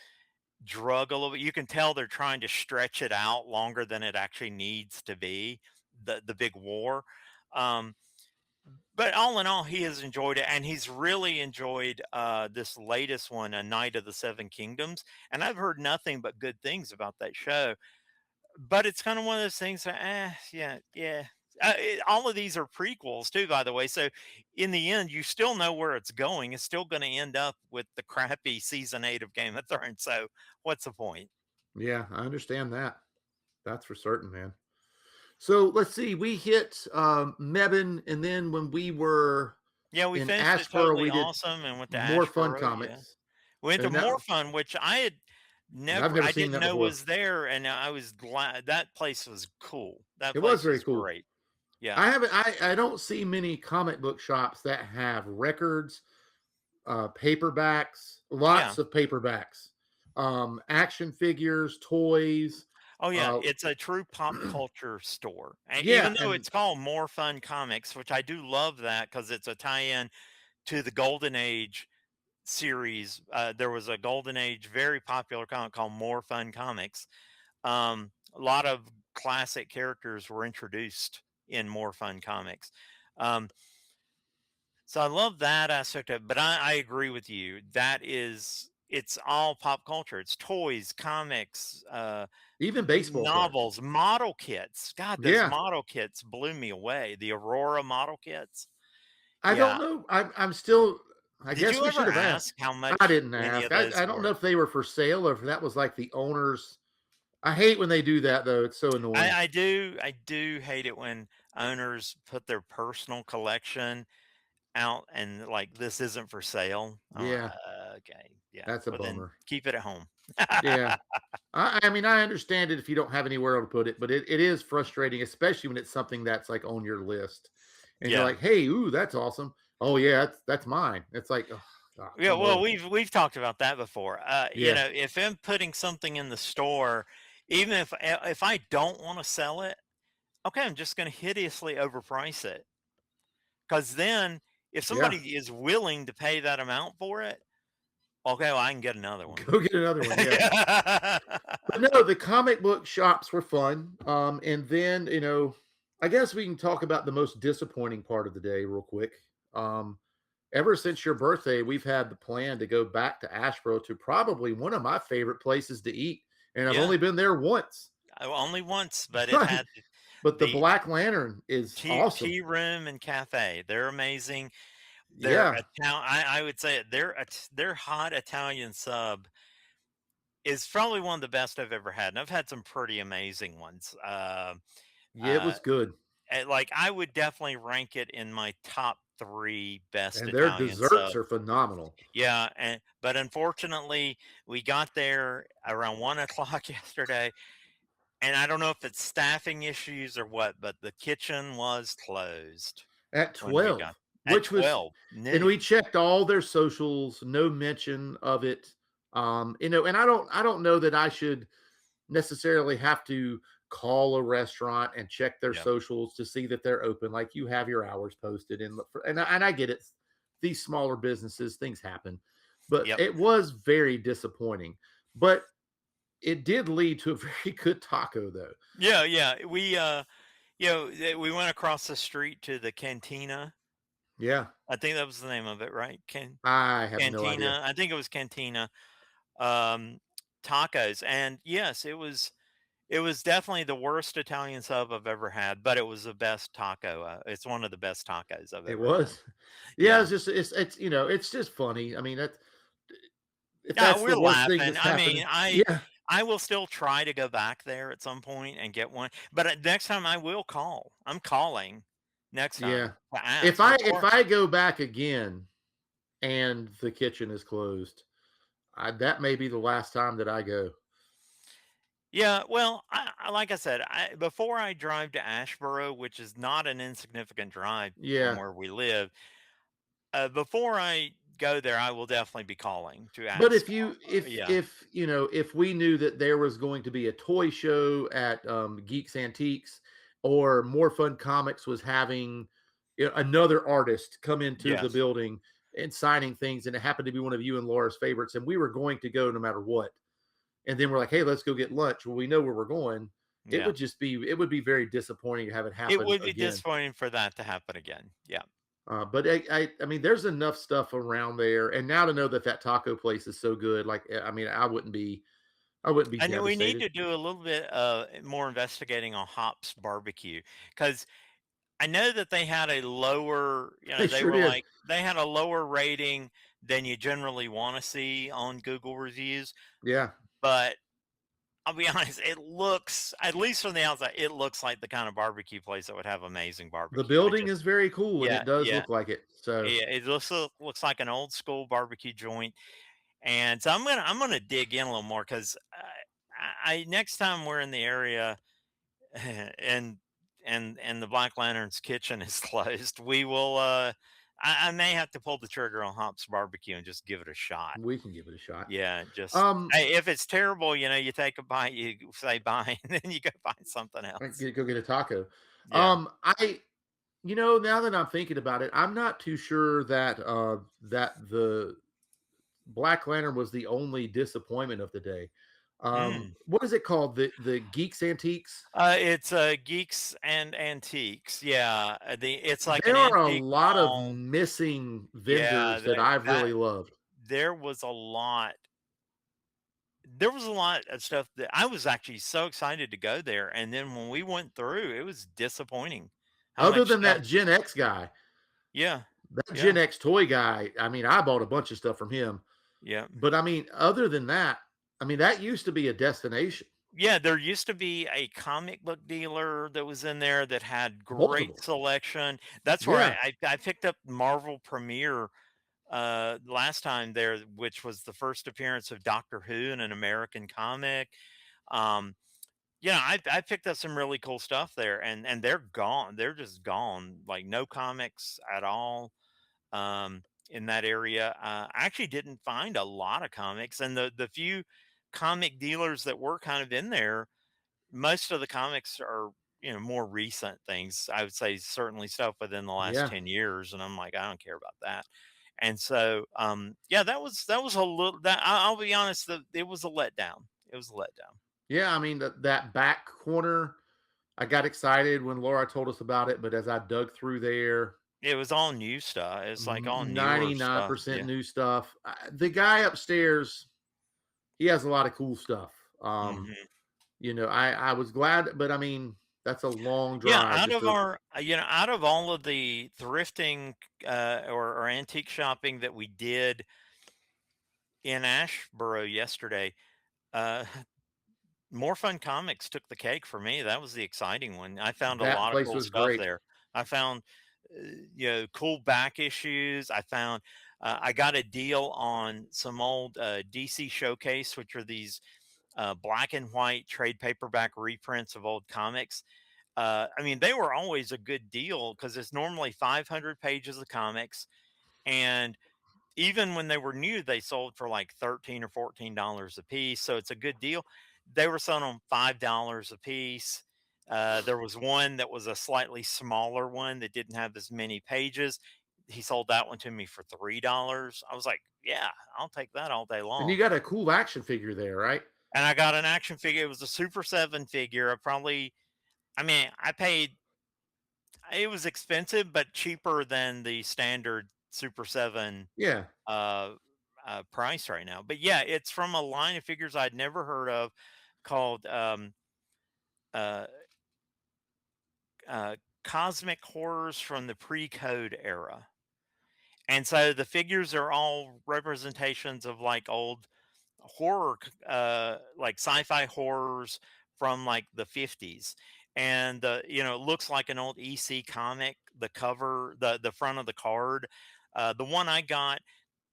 drug a little bit. You can tell they're trying to stretch it out longer than it actually needs to be. The big war. Um, but all in all, he has enjoyed it, and he's really enjoyed this latest one, A Night of the Seven Kingdoms. And I've heard nothing but good things about that show. But it's kind of one of those things that, yeah, yeah. All of these are prequels too, by the way. So in the end, you still know where it's going. It's still going to end up with the crappy season 8 of Game of Thrones. So what's the point? Yeah, I understand that. That's for certain, man. So let's see. We hit Mebane, and then when we were Yeah, we in finished it Asheboro, totally we did awesome and went to More Fun Asheboro. Yeah, Comics, we went to and that More Fun, which I've never I seen didn't that know before. was there, and I was glad that place was cool. That It was place very was cool. great. Yeah, I haven't. I don't see many comic book shops that have records, paperbacks, yeah. lots of paperbacks, action figures, toys. Oh yeah, Uh, it's a true pop culture store. yeah, Even though and it's called More Fun Comics, which I do love that because it's a tie-in to the Golden Age series. There was a Golden Age very popular comic called More Fun Comics. A lot of classic characters were introduced in More Fun Comics. Um, so I love that aspect of it, but I agree with you. It's all pop culture. It's toys, comics, even baseball cards. novels, model kits. God, those Yeah, model kits blew me away. The Aurora model kits. I don't Yeah. know. I'm still. I Did guess you we ever should have asked. ask how I much didn't any of ask. those I don't know were? if they were for sale or if that was like the owners. I hate when they do that though. It's so annoying. I do hate it when owners put their personal collection out and like this isn't for sale. I'm like, Yeah, okay, yeah. that's a Well then bummer. keep it at home. Yeah. I mean, I understand it if you don't have anywhere to put it, but it is frustrating, especially when it's something that's like on your list and you're Yeah. like, hey, ooh, that's awesome. Oh yeah, that's mine. It's like, oh, God, Yeah, come well, on. we've talked about that before. Yeah. If I'm putting something in the store, even if I don't want to sell it, okay, I'm just going to hideously overprice it. Because then, if Yeah. somebody is willing to pay that amount for it, okay, well, I can get another one. Go get another one. Yeah. Yeah. But no, the comic book shops were fun. And then, I guess we can talk about the most disappointing part of the day real quick. Um, Ever since your birthday, we've had the plan to go back to Asheboro to probably one of my favorite places to eat. And I've Yeah, only been there once. only once, but it had But the the Black Lantern is awesome. tea room and cafe. They're amazing. Their Yeah. Italian, I would say their hot Italian sub is probably one of the best I've ever had, and I've had some pretty amazing ones. Yeah, it Uh, was good. like I would definitely rank it in my top 3 best And their Italian desserts sub. are phenomenal. Yeah, but unfortunately, we got there around 1 o'clock yesterday, and I don't know if it's staffing issues or what, but the kitchen was closed At when we 12, got at which was 12 and we noon. checked all their socials, no mention of it. And I don't know that I should necessarily have to call a restaurant and check their Yep, socials to see that they're open. Like you have your hours posted and look for, and I get it. These smaller businesses, things happen, but yep. it was very disappointing. But it did lead to a very good taco, though. Yeah, yeah. We went across the street to the cantina. Yeah, I think that was the name of it, right? I have no idea. Cantina. I think it was Cantina. Um, Tacos, and yes, it was definitely the worst Italian sub I've ever had, but it was the best taco. It's one of the best tacos I've It ever had. was, yeah. Yeah. It's just funny. I mean, if Yeah, that's the we're worst thing laughing. that's I mean, happening, yeah, I will still try to go back there at some point and get one, but next time I will call. I'm calling next yeah. time to If ask I if before. I go back again and the kitchen is closed, that may be the last time that I go. Yeah, well, like I said, before I drive to Asheboro, which is not an insignificant drive from Yeah, where we live, before I go there, I will definitely be calling to but ask. if you Yeah, if we knew that there was going to be a toy show at Geeks Antiques or More Fun Comics was having another artist come into the yes, building and signing things, and it happened to be one of you and Laura's favorites, and we were going to go no matter what. And then we're like, hey, let's go get lunch. Well, we know where we're going. yeah. It would be very disappointing to have it It happen would be again. disappointing for that to happen again. Yeah, But I mean, there's enough stuff around there, and now to know that that taco place is so good, like, I mean, I wouldn't be and we need devastated. to do a little bit more investigating on Hops Barbecue because I know that they had a lower, They they sure were did. like they had a lower rating than you generally want to see on Google reviews, Yeah. but I'll be honest, it looks, at least from the outside, it looks like the kind of barbecue place that would have amazing The barbecue. I building just is very cool, and Yeah, it does yeah. look like it. So Yeah, it looks like an old school barbecue joint, and so I'm gonna dig in a little more because I next time we're in the area and and the Black Lantern's kitchen is closed, we will. I may have to pull the trigger on Hop's Barbecue and just give it a shot. we can give it a shot. Yeah, just Um, hey, if it's terrible, you take a bite, you say bye, and then you go find something else. go get a taco. Yeah. I now that I'm thinking about it, I'm not too sure that that the Black Lantern was the only disappointment of the day. Mm. What is it called? The Geeks Antiques? It's Geeks and Antiques. Yeah, it's like an There are a antique lot of mall. missing Yeah, vendors that I've that really loved. there was a lot. There was a lot of stuff that I was actually so excited to go there, and then when we went through, it was disappointing how Other much than stuff. that Gen X guy, Yeah, that yeah, Gen X toy guy, I mean, I bought a bunch of stuff from him. yeah. But I mean, other than that, I mean, that used to be a destination. Yeah, there used to be a comic book dealer that was in there that had great Multiple. selection. That's where Yeah. I picked up Marvel Premiere last time there, which was the first appearance of Doctor Who in an American comic. Um, I picked up some really cool stuff there, and they're gone. They're just gone. Like no comics at all in that area. I actually didn't find a lot of comics, and the few comic dealers that were kind of in there, most of the comics are more recent things. I would say certainly stuff within the last Yeah. 10 years, and I'm like, I don't care about that. And so, yeah, that was a little. I'll be honest, it was a letdown. It was a letdown. Yeah. I mean, that back corner, I got excited when Laura told us about it, but as I dug through there, It was all new stuff. It's like all newer stuff. 99% Yeah. new stuff. The guy upstairs, he has a lot of cool stuff. Hmm. I was glad, but I mean, that's a long Yeah, drive out just of to, our, out of all of the thrifting or antique shopping that we did in Asheboro yesterday, uh, More Fun Comics took the cake for me. That was the exciting one. I found a that lot of place cool was stuff great. there. I found, cool back issues. I got a deal on some old DC Showcase, which are these black and white trade paperback reprints of old comics. I mean, they were always a good deal because it's normally 500 pages of comics, and even when they were new, they sold for like $13 or $14 a piece. So it's a good deal. They were selling them $5 a piece. There was one that was a slightly smaller one that didn't have as many pages. He sold that one to me for $3. I was like, yeah, I'll take that all day And you long. got a cool action figure there, right? And I got an action figure. It was a Super 7 figure. I mean, it was expensive, but cheaper than the standard Super 7 Yeah. uh, price right now. But yeah, it's from a line of figures I'd never heard of called uh, uh, Cosmic Horrors from the Pre-Code Era. And so the figures are all representations of like old like sci-fi horrors from like the 50s. And it looks like an old EC comic. The cover, the front of the card, the one I got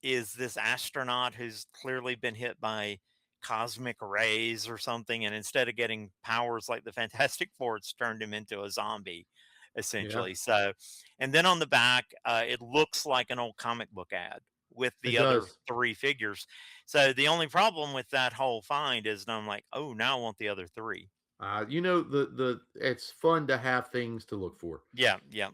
is this astronaut who's clearly been hit by cosmic rays or something, and instead of getting powers like the Fantastic Four, it's turned him into a zombie, Yeah. essentially. So, and then on the back, it looks like an old comic book ad with It the other does. three figures. So the only problem with that whole find is I'm like, oh, now I want the other three. The it's fun to have things to look for. Yeah, yeah.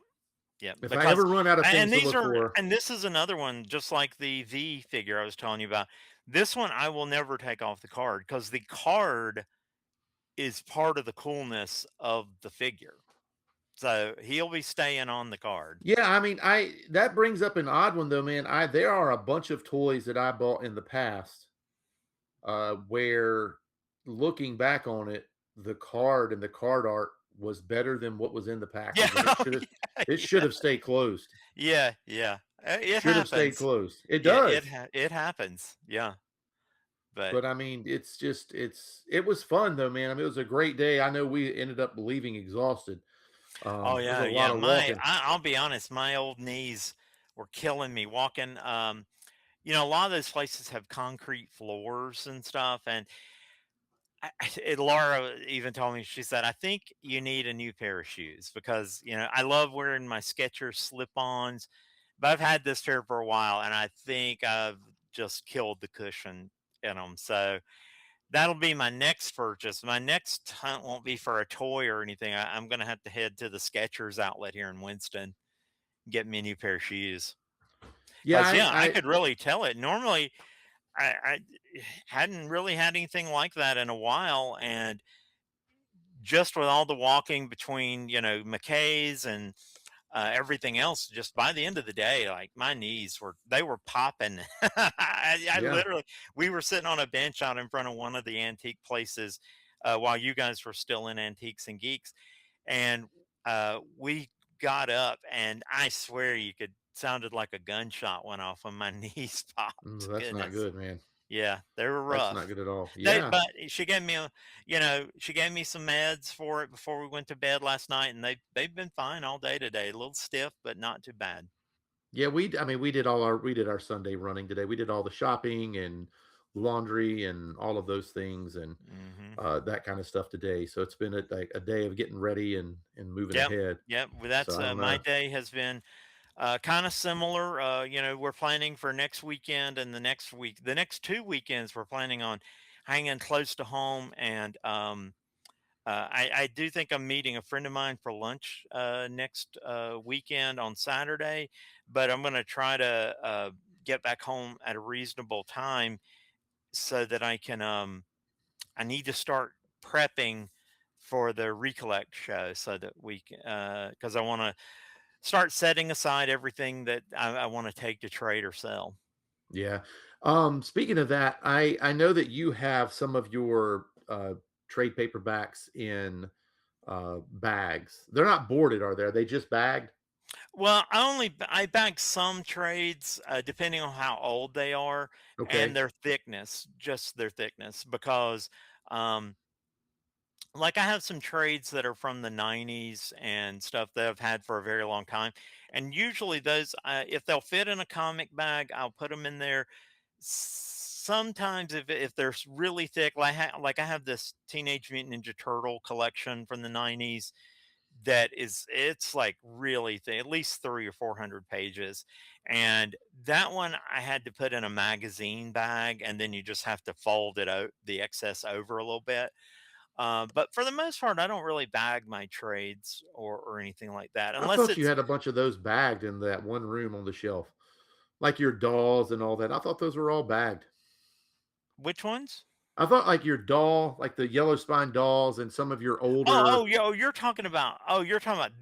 Yeah, If I because ever run out of and things to these look are for, and this is another one just like the V figure I was telling you about. This one I will never take off the card because the card is part of the coolness of the figure. So he'll be staying on the card. yeah, I mean, I that brings up an odd one though, man. I There are a bunch of toys that I bought in the past, where looking back on it, the card and the card art was better than what was in the Yeah, package, and it should have. It should have stayed closed. Yeah, yeah. It Should have stayed happens. closed. It Yeah, does. it happens. Yeah, but But I mean, it was fun though, man. I mean, it was a great day. I know we ended up leaving exhausted. oh It was yeah, a lot yeah. of walking. I'll be honest, my old knees were killing me walking. A lot of those places have concrete floors and stuff, and Laura even told me, she said, I think you need a new pair of shoes because, I love wearing my Skechers slip-ons, but I've had this pair for a while and I think I've just killed the cushion in them. So that'll be my next purchase. My next hunt won't be for a toy or anything. I'm going to have to head to the Skechers outlet here in Winston, get me a new pair of shoes. Yeah, Cause yeah, I I could really tell it. Normally I hadn't really had anything like that in a while. And just with all the walking between, McKay's and everything else, just by the end of the day, like my knees they were popping. I yeah. literally, we were sitting on a bench out in front of one of the antique places while you guys were still in Antiques and Geeks. And we got up and I swear you could sounded like a gunshot went off when my knees popped. That's not Goodness. good, man. Yeah, they were That's not rough. good at all. They Yeah. but she gave me some meds for it before we went to bed last night, and they've been fine all day today. A little stiff, but not too bad. Yeah, I mean, we did our Sunday running today. We did all the shopping and laundry and all of those things and Hmm. that kind of stuff today. So it's been like a day of getting ready and moving Yep, ahead. yep. Well, So that's I don't my know. day has been kind of similar. We're planning for next weekend and the next 2 weekends, we're planning on hanging close to home. And I do think I'm meeting a friend of mine for lunch next weekend on Saturday, but I'm going to try to get back home at a reasonable time so that I need to start prepping for the Recollect show so that because I want to start setting aside everything that I want to take to trade or sell. Yeah. Speaking of that, I know that you have some of your trade paperbacks in bags. They're not boarded, are they? Are they just bagged? Well, I bag some trades depending on how old they are and Okay. their thickness, just their thickness, because um, like I have some trades that are from the 90s and stuff that I've had for a very long time, and usually those, if they'll fit in a comic bag, I'll put them in there. Sometimes if they're really thick, like I have this Teenage Mutant Ninja Turtle collection from the 90s it's like really thin, at least 300 or 400 pages. And that one I had to put in a magazine bag, and then you just have to fold it out the excess over a little bit. But for the most part, I don't really bag my trades or anything like that, I unless thought you it's had a bunch of those bagged in that one room on the shelf, like your dolls and all that. I thought those were all bagged. which ones. I thought like your doll, like the yellow spine dolls and some of your older. You're talking about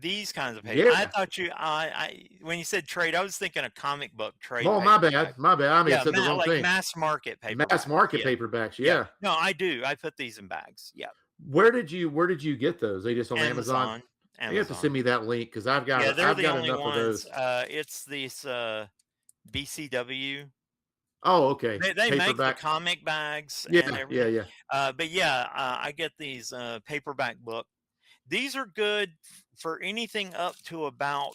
these kinds of paper. I Yeah. thought when you said trade, I was thinking a comic book trade Oh, my paperback. bad. My bad. I may have Yeah, said the wrong like thing. mass market Mass paperback. market Yeah, paperbacks. yeah. Yeah. No, I do. I put these in bags. Yeah, Where did you get those? They just on Amazon? Amazon, You have to send Amazon. me that link because Yeah, they're I've the got only enough of ones. those. It's these BCW. Oh, okay. They make the Paperback. comic bags and Yeah, yeah, everything. yeah. But yeah, I get these paperback book. These are good for anything up to about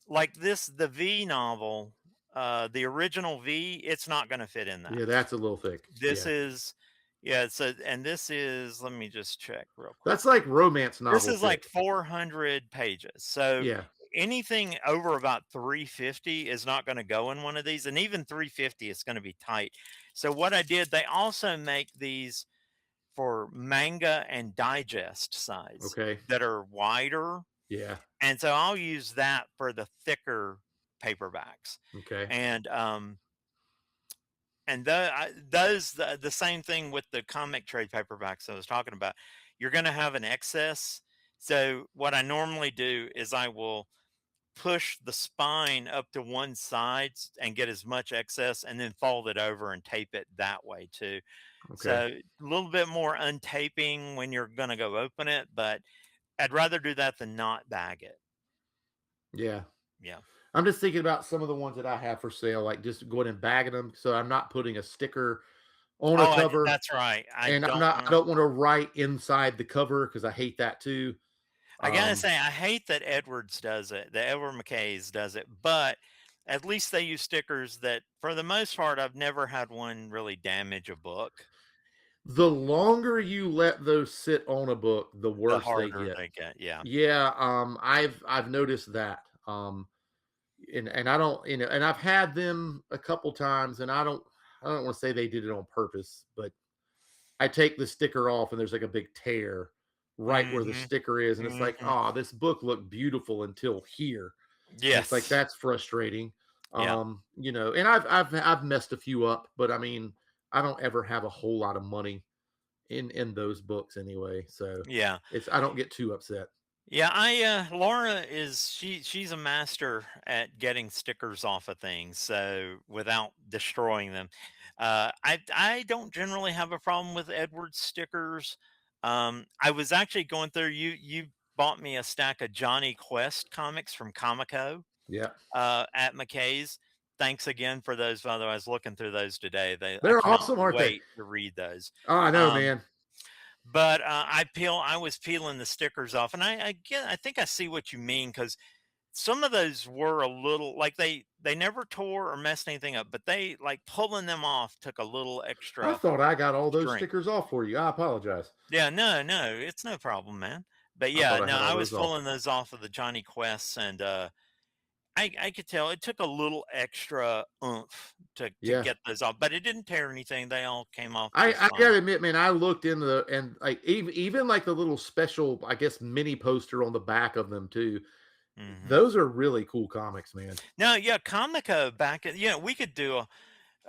like this, the V novel, the original V. It's not going to fit in that. Yeah, that's a little thick. This Yeah. is, yeah. So, and this is. Let me just check real quick. That's like romance This novel is like thick. 400 pages. So Yeah. anything over about 350 is not going to go in one of these, and even 350 is going to be tight. So what I did, they also make these for manga and digest size Okay. that are wider, Yeah. and so I'll use that for the thicker paperbacks. Okay. And the same thing with the comic trade paperbacks I was talking about. You're going to have an excess. So what I normally do is I will push the spine up to one side and get as much excess, and then fold it over and tape it that way too. Okay. So a little bit more untaping when you're going to go open it, but I'd rather do that than not bag it. Yeah. Yeah. I'm just thinking about some of the ones that I have for sale, like just going and bagging them. So I'm not putting a sticker on a Oh, cover, that's right. and I don't want to write inside the cover because I hate that too. I gotta Um, say, I hate that Edwards does it, that Edward McKay's does it, but at least they use stickers that, for the most part, I've never had one really damage a book. the longer you let those sit on a book, the The worse they harder get. they get. Yeah. Yeah, I've noticed that. And I don't, and I've had them a couple times, and I don't want to say they did it on purpose, but I take the sticker off and there's like a big tear right where the Mhm. sticker is, and it's like, Mhm. oh, this book looked beautiful until here. And it's like Yes. that's frustrating. Yeah. And I've messed a few up, but I mean, I don't ever have a whole lot of money in those books anyway. So Yeah. I don't get too upset. Yeah, Laura is she's a master at getting stickers off of things, so without destroying them. I don't generally have a problem with Edward stickers. I was actually going through, you bought me a stack of Johnny Quest comics from Comico Yeah. at McKay's. Thanks again for those. By the way, I was looking through those today. I They're cannot awesome, aren't they? wait to read those. Oh, I know, Um, man. but I was peeling the stickers off, and I think I see what you mean, because some of those were a little like they never tore or messed anything up, but they, like, pulling them off took a little I extra thought I got all those strength. stickers off for you. I apologize. Yeah, no, it's no problem, man. But I yeah, thought I no, had all I was those off. pulling those off of the Johnny Quests, and I could tell it took a little extra oomph to Yeah. get those off, but it didn't tear anything. They all came off I just fine. gotta admit, man, I looked into and like even like the little special, I guess, mini poster on the back of them too. Hmm. Those are really cool comics, man. No, yeah, Comico back at, we could do a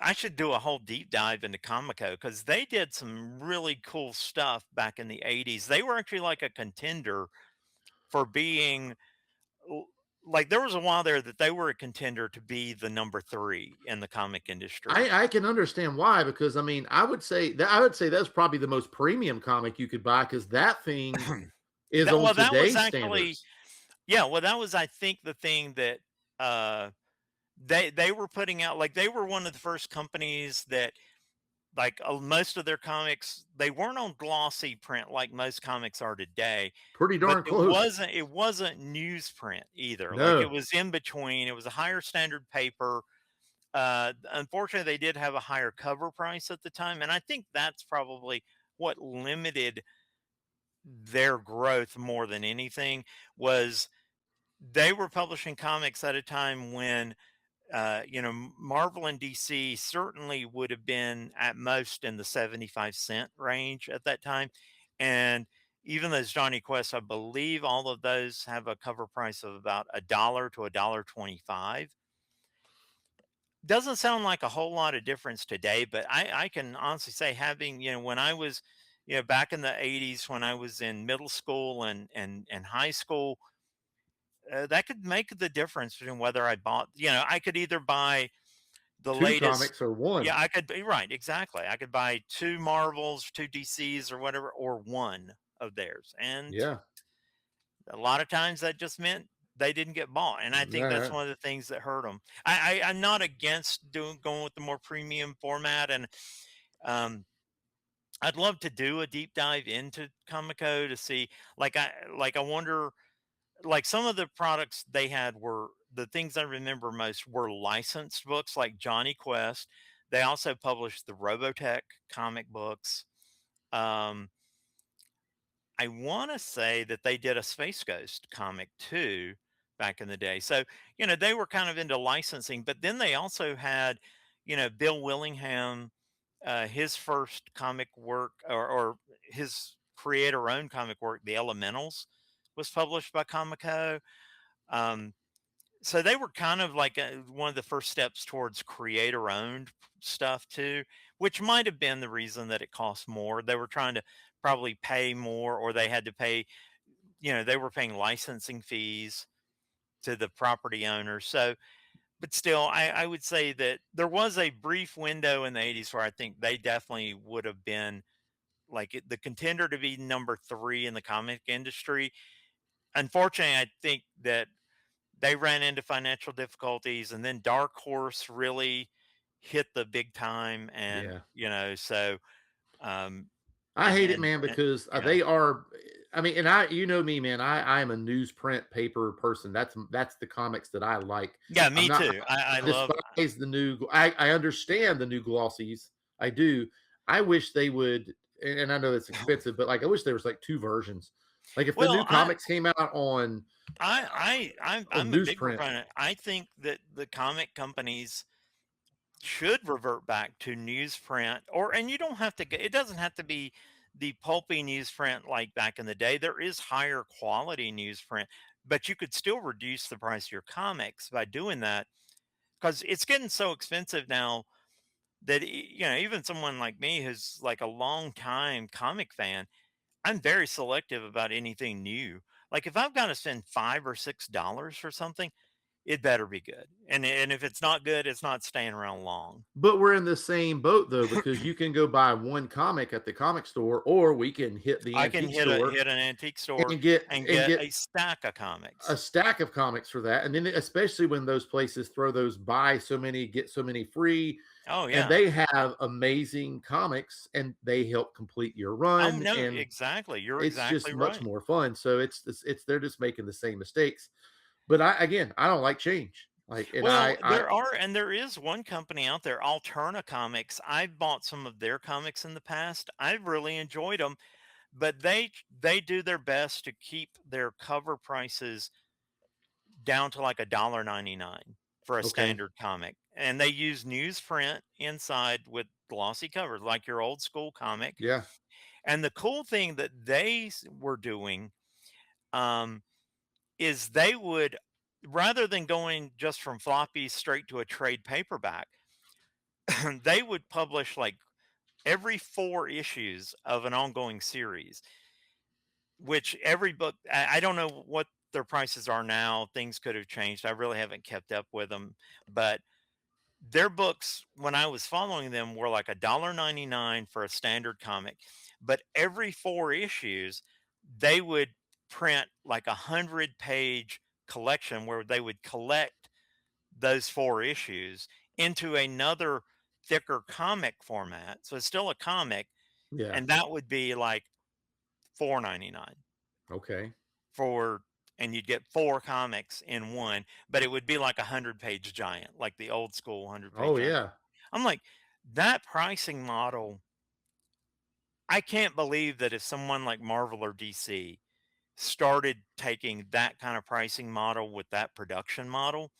I should do a whole deep dive into Comico, because they did some really cool stuff back in the 80s. They were actually like a contender for being l- like, there was a while there that they were a contender to be the number 3 in the comic industry. I can understand why, because I mean, I would say that's probably the most premium comic you could buy because that thing is That on well that was today's actually standards. Yeah, well, that was, I think, the thing that uh they were putting out. Like, they were one of the first companies that, like, most of their comics, they weren't on glossy print like most comics are today, Pretty but darn close. it wasn't newsprint either. Like, it No, was in between. It was a higher standard paper. Unfortunately, they did have a higher cover price at the time, and I think that's probably what limited their growth more than anything. Was they were publishing comics at a time when Marvel and DC certainly would have been at most in the 75 cent range at that time. And even those Johnny Quest, I believe all of those have a cover price of about $1 to $1.25. Doesn't sound like a whole lot of difference today, but I can honestly say, having, when I was, back in the 80s, when I was in middle school and high school, that could make the difference between whether I bought, I could either buy the two latest. comics or one. Yeah, I could be right, exactly. I could buy 2 Marvels, 2 DCs or whatever, or 1 of theirs, and Yeah, a lot of times that just meant they didn't get bought, and I think that's no, one of the things that hurt them. I'm not against going with the more premium format, and, um, I'd love to do a deep dive into Comico to see, I wonder, like, some of the products they had were the things I remember most were licensed books like Johnny Quest. They also published the Robotech comic books. Um, I want to say that they did a Space Ghost comic too back in the day. So, they were kind of into licensing, but then they also had, Bill Willingham, his first comic work, or his creator owned comic work, The Elementals, was published by Comico. Um, so they were kind of like one of the first steps towards creator owned stuff too, which might have been the reason that it cost more. They were trying to probably pay more, or they had to pay, they were paying licensing fees to the property owners. So, but still, I would say that there was a brief window in the 80s where I think they definitely would have been like the contender to be number 3 in the comic industry. Unfortunately, I think that they ran into financial difficulties, and then Dark Horse really hit the big time, and Yeah. so um, I hate it, and man, because yeah, they are. I mean, and you know me, man. I am a newsprint paper person. That's the comics that I like. yeah, I'm me not. too. I I love. despise the new. I understand the new glossies. I do. I wish they would, and I know it's expensive, but like I wish there was like two versions. Like if the new Well, comics came out I'm on a big newsprint, proponent. I think that the comic companies should revert back to newsprint, and you don't have to get, it doesn't have to be the pulpy newsprint like back in the day. There is higher quality newsprint, but you could still reduce the price of your comics by doing that, because it's getting so expensive now that even someone like me who's like a long time comic fan, I'm very selective about anything new. Like if I've got to spend $5 or $6 for something, it better be good. And if it's not good, it's not staying around long. but we're in the same boat though because you can go buy one comic at the comic store, or we can hit the I can antique store hit an antique store and get and and get get a stack of a comics. stack of comics for that. And then especially when those places throw those buy so many, get so many free, Oh and yeah. they have amazing comics and they help complete your Oh run. no, And exactly. You're it's exactly just much right. more fun. So it's they're just making the same mistakes. But I don't like change. Like and Well, I there is one company out there, Alterna Comics. I've bought some of their comics in the past. I've really enjoyed them, but they do their best to keep their cover prices down to like $1.99 for a okay. standard comic. And they use newsprint inside with glossy covers, like your old school comic. Yeah. And the cool thing that were doing, um, is they would, rather than going just from floppy straight to a trade paperback, they would publish like every 4 issues of an ongoing series, which every book, I don't know what their prices are now. Things could have changed. I really haven't kept up with them, but their books, when I was following them, were like $1.99 for a standard comic. But every 4 issues, they would print like 100-page collection where they would collect those 4 issues into another thicker comic format. So it's still a comic, Yeah. and that would be like $4.99 Okay. for, and you'd get 4 comics in one, but it would be like 100-page giant, like the old school 100-page Oh giant. yeah. I'm like, that pricing model, I can't believe that if someone like Marvel or DC started taking that kind of pricing model with that production model,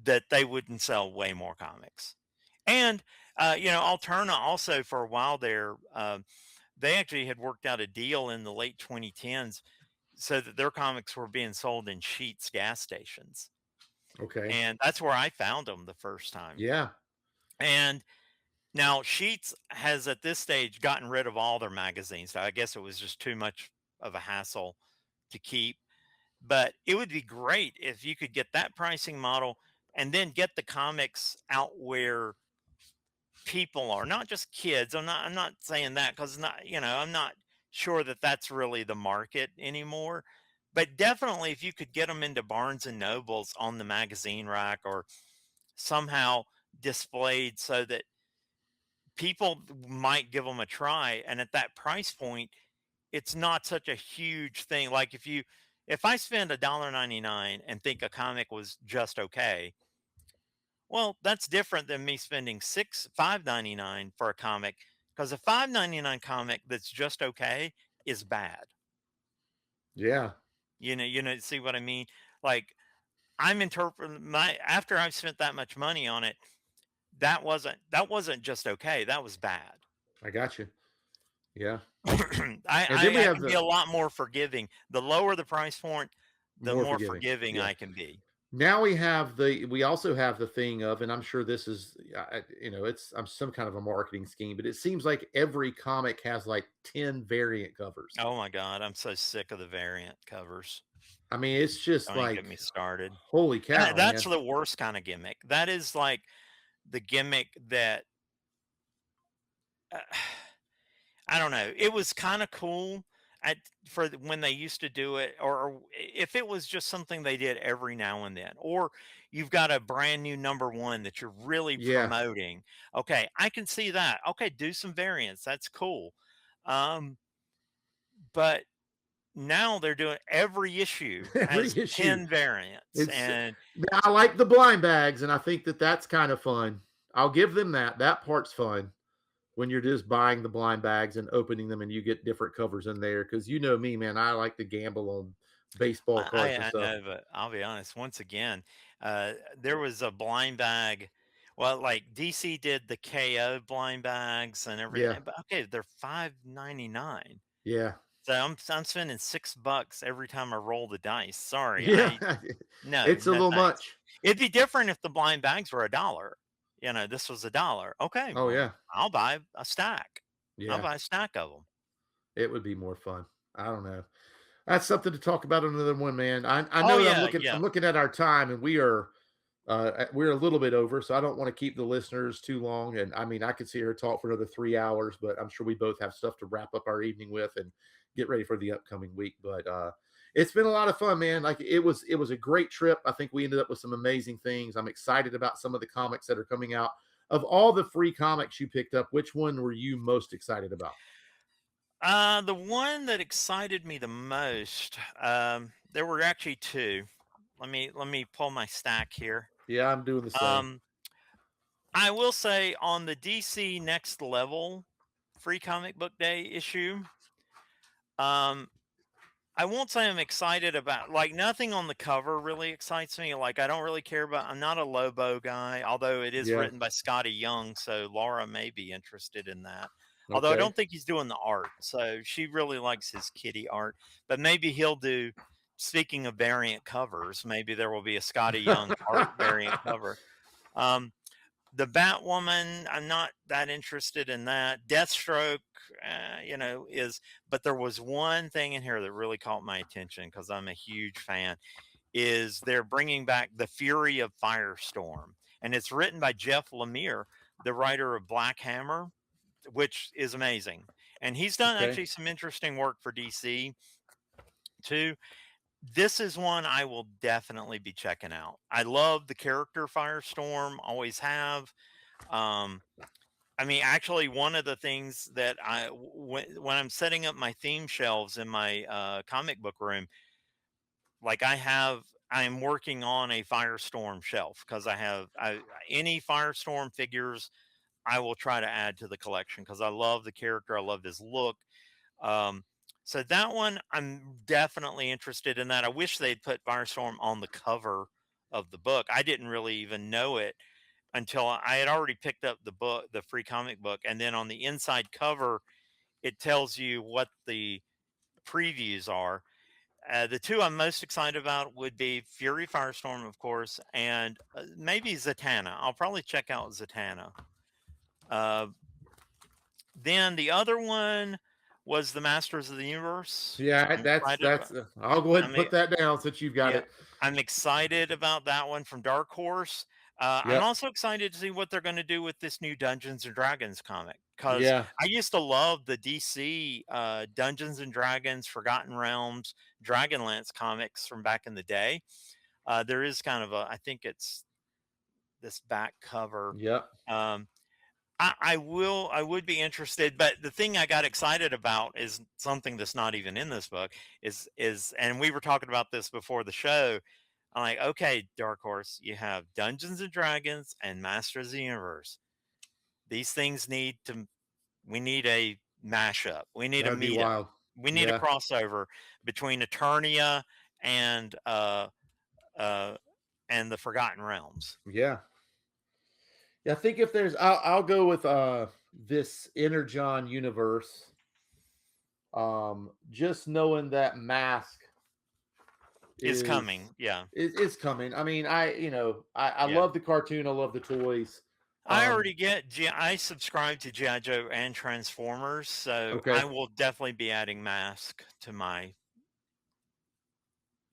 that they wouldn't sell way more comics. And Alterna also, for a while there, they actually had worked out a deal in the late 2010s so that their comics were being sold in Sheetz gas stations. Okay. And that's where I found them the first time. Yeah. And now Sheetz has at this stage gotten rid of all their magazines. I guess it was just too much of a hassle to keep. But it would be great if you could get that pricing model and then get the comics out where people are, not just kids. I'm not saying that, because not, I'm not sure that that's really the market anymore. But definitely if you could get them into Barnes and Nobles on the magazine rack, or somehow displayed so that people might give them a try, and at that price point it's not such a huge thing. Like if I spend $1.99 and think a comic was just okay, well, that's different than me spending 5.99 for a comic, because a 5.99 comic that's just okay is bad. Yeah. See what I mean? Like, I'm interpreting my, after I've spent that much money on it, that wasn't just okay, that was bad. I got you. Yeah. I, And then we I have can be the a lot more forgiving. The lower the price point, the more more forgiving. forgiving Yeah. I can be. Now we also have the thing of, and I'm sure this is, it's some kind of a marketing scheme, but it seems like every comic has like 10 variant covers. Oh my God, I'm so sick of the variant covers. I mean, it's just Don't even like, get me started. holy cow, That's man. the worst kind of gimmick. That is like the gimmick that, uh, I don't know. It was kind of cool, at when they used to do it, or if it was just something they did every now and then, or you've got a brand new number one that you're really Yeah. promoting. Okay, I can see that. Okay, do some variants. That's cool. Um, but now they're doing every issue Every has issue. 10 variants, It's and I like the blind bags, and I think that that's kind of fun. I'll give them that. That part's fun when you're just buying the blind bags and opening them, and you get different covers in there. Because you know me, man, I like to gamble on baseball cards and I stuff. know, but I'll be honest. Once again, there was a blind bag. Well, like DC did the KO blind bags and Yeah, everything, but okay, they're $5.99. yeah, So I'm spending $6 every time I roll the dice. Sorry, yeah. no, It's a no little thanks. much. It'd be different if the blind bags were a dollar. This was a dollar. Okay, Oh well, yeah, I'll buy a stack. I'll yeah. buy a stack of them. It would be more fun. I don't know. That's something to talk about another one, man. I Oh know that yeah, I'm yeah. looking at our time, and we're a little bit over, so I don't want to keep the listeners too long. And I mean, I could see her talk for another 3 hours, but I'm sure we both have stuff to wrap up our evening with and get ready for the upcoming week. But it's been a lot of fun, man. Like it was a great trip. I think we ended up with some amazing things. I'm excited about some of the comics that are coming out. Of all the free comics you picked up, which one were you most excited about? The one that excited me the most, there were actually two. Let me pull my stack here. Yeah, I'm doing the same. Um, I will say on the DC Next Level Free Comic Book Day issue, um, I won't say I'm excited about, like, nothing on the cover really excites me. Like, I don't really care about. I'm not a Lobo guy, although it is Yeah. written by Scotty Young, so Laura may be interested in that. Although I Okay. don't think he's doing the art, so she really likes his kitty art. But maybe he'll do. Speaking of variant covers, maybe there will be a Scotty Young art variant cover. Um, the Batwoman, I'm not that interested in that. Deathstroke, but there was one thing in here that really caught my attention because I'm a huge fan. Is they're bringing back the Fury of Firestorm, and it's written by Jeff Lemire, the writer of Black Hammer, which is amazing. And he's done Okay. actually some interesting work for DC too. This is one I will definitely be checking out. I love the character Firestorm, always have. Um, I mean, actually, one of the things that when I'm setting up my theme shelves in my comic book room, like I'm working on a Firestorm shelf because any Firestorm figures I will try to add to the collection because I love the character, I love his look. Um, so that one, I'm definitely interested in that. I wish they'd put Firestorm on the cover of the book. I didn't really even know it until I had already picked up the book, the free comic book, and then on the inside cover, it tells you what the previews are. The two I'm most excited about would be Fury Firestorm, of course, and maybe Zatanna. I'll probably check out Zatanna. Uh, then the other one was the Masters of the Universe. Yeah, I'm that's excited that's. about. I'll go ahead I and mean, put that down since you've got yeah, it. I'm excited about that one from Dark Horse. I'm Yep. also excited to see what they're going to do with this new Dungeons and Dragons comic because Yeah. I used to love the DC Dungeons and Dragons, Forgotten Realms, Dragonlance comics from back in the day. There is kind of I think it's this back cover. Yep. Um, I would be interested, but the thing I got excited about is something that's not even in this book and we were talking about this before the show. I'm like, okay, Dark Horse, you have Dungeons and Dragons and Masters of the Universe. These things we need a mashup. We need a That'd be meetup. wild. We need a Yeah. crossover between Eternia and uh and the Forgotten Realms. Yeah. Yeah. I think if there's, I'll go with this Energon universe. Just knowing that Mask Is is coming. Yeah. is coming. I mean, I Yeah. love the cartoon. I love the toys. I Um. already I subscribe to GI Joe and Transformers, so I Okay. will definitely be adding Mask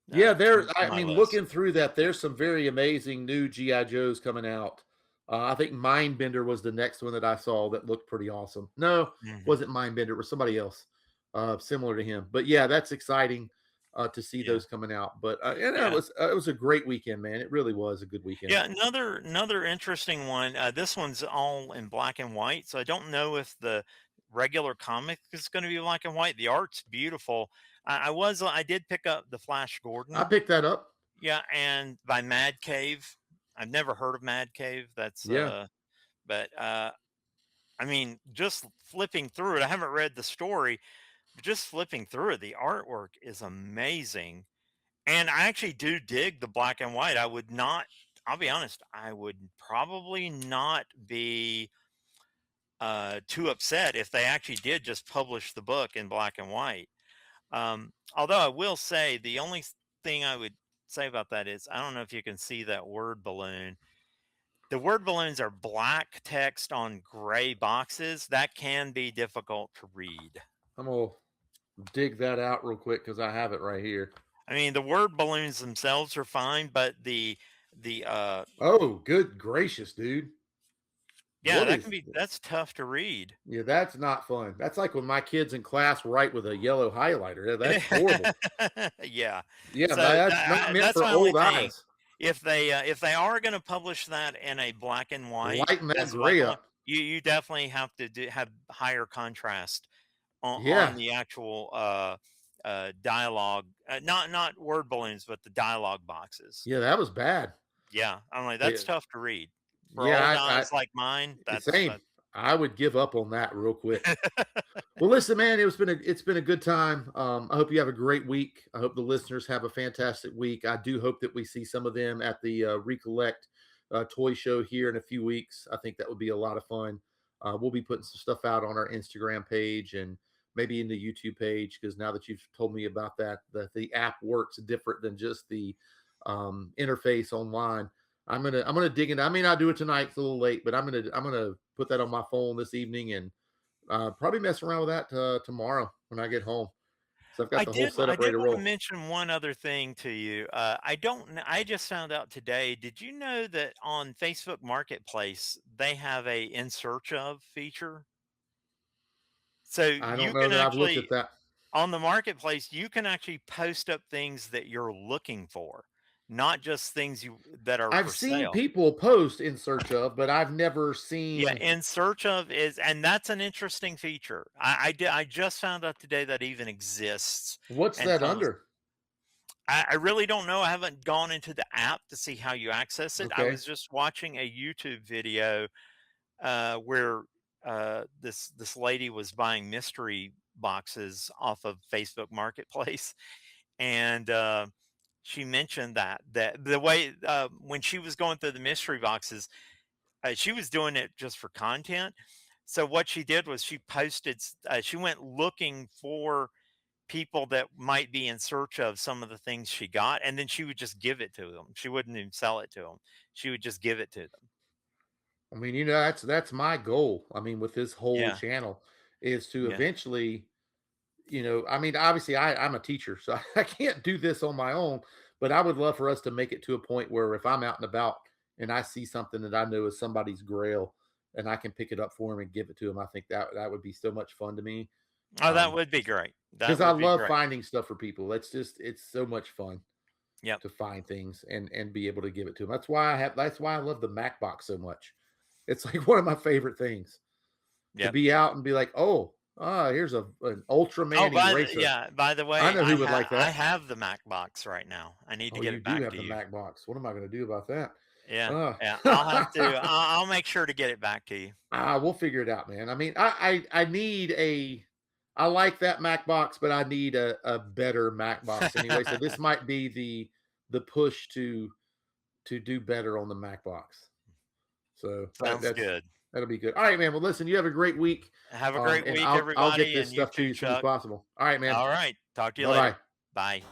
Yeah, to I my mean, list. looking through that, there's some very amazing new GI Joes coming out. I think Mindbender was the next one that I saw that looked pretty awesome. No, Mhm. wasn't Mindbender. It was somebody else. similar to him. But yeah, that's exciting to see Yeah. those coming out. But and Yeah. it was a great weekend, man. It really was a good weekend. Yeah, another interesting one. This one's all in black and white, so I don't know if the regular comic is going to be black and white. The art's beautiful. I did pick up the Flash I Gordon. picked that up. Yeah, and by Mad Cave. I've never heard of Mad Cave. That's Yeah, but I mean, just flipping through it. I haven't read the story, but just flipping through it, the artwork is amazing. And I actually do dig the black and white. I would not, I'll be honest, I would probably not be too upset if they actually did just publish the book in black and white. Although I will say the only thing I would say about that is I don't know if you can see that word balloon. The word balloons are black text on gray boxes. That can be difficult to read. I'm gonna dig that out real quick because I have it right here. I mean, the word balloons themselves are fine, but the Oh, good gracious, dude! yeah, What is? that's tough to read. Yeah, that's not fun. That's like when my kids in class write with a yellow highlighter. Yeah, that's horrible. Yeah. Yeah, So that's not meant that's for my only old thing. eyes. If they are going to publish that in a black and white, Lighten that as a black gray and white, up. you definitely have to have higher contrast on Yeah, the actual dialogue, not word balloons, but the dialogue boxes. yeah, that was bad. Yeah, I'm like Yeah, that's tough to read for old yeah, eyes like mine. same. I would give up on that real quick. Well, listen, man, it's been a good time. I hope you have a great week. I hope the listeners have a fantastic week. I do hope that we see some of them at the Recollect toy show here in a few weeks. I think that would be a lot of fun. We'll be putting some stuff out on our Instagram page and maybe in the YouTube page because now that you've told me about that, the app works different than just the interface online. I'm gonna dig in. I may not do it tonight; it's a little late, but I'm gonna put that on my phone this evening and probably mess around with that tomorrow when I get home. So I've got the whole I setup ready did to want to roll. mention one other thing to you. I don't I just found out today. Did you know that on Facebook Marketplace they have a in search of feature? So I don't you know can that I've looked actually at that. on the marketplace you can actually post up things that you're looking for, not just things you that are I've for seen sale. people post in search of, but I've never Yeah, seen in search of is, and that's an interesting feature. I just found out today that even exists. what's And that so under. I really don't know. I haven't gone into the app to see how you access it. I Okay. was just watching a YouTube video where this lady was buying mystery boxes off of Facebook Marketplace, and she mentioned that the way when she was going through the mystery boxes, she was doing it just for content. So what she did was she posted. She went looking for people that might be in search of some of the things she got, and then she would just give it to them. She wouldn't even sell it to them. She would just give it to them. I mean, that's my goal. I mean, with this whole Yeah, channel is to yeah. eventually, I mean, obviously I'm a teacher, so I can't do this on my own, but I would love for us to make it to a point where if I'm out and about and I see something that I know is somebody's grail and I can pick it up for him and give it to him, I think that would be so much fun to me. Oh, that would be great. That Because I would be love great. finding stuff for people. It's so much fun Yep, to find things and be able to give it to them. That's why I love the Mac box so much. It's like one of my favorite things to yep. be out and be like, oh, here's an Oh, Ultraman eraser. by the I way, know who would like I that. have the Mac box right now. I need to Oh, get you it do back have to the you. Mac box. What am I going to do about that? Yeah, Uh, yeah. I'll have to. I'll make sure to get it back to you. we'll figure it out, man. I mean, I need I like that Mac box, but I need a better Mac box anyway. So this might be the push to do better on the Mac box. So Sounds good. that'll be good. All right, man. Well, listen, you have a great week. Have a great And week, I'll get everybody, this and you stuff to too, you as soon as Chuck. possible. All right, man. All right. Talk to you Bye bye. later. Bye.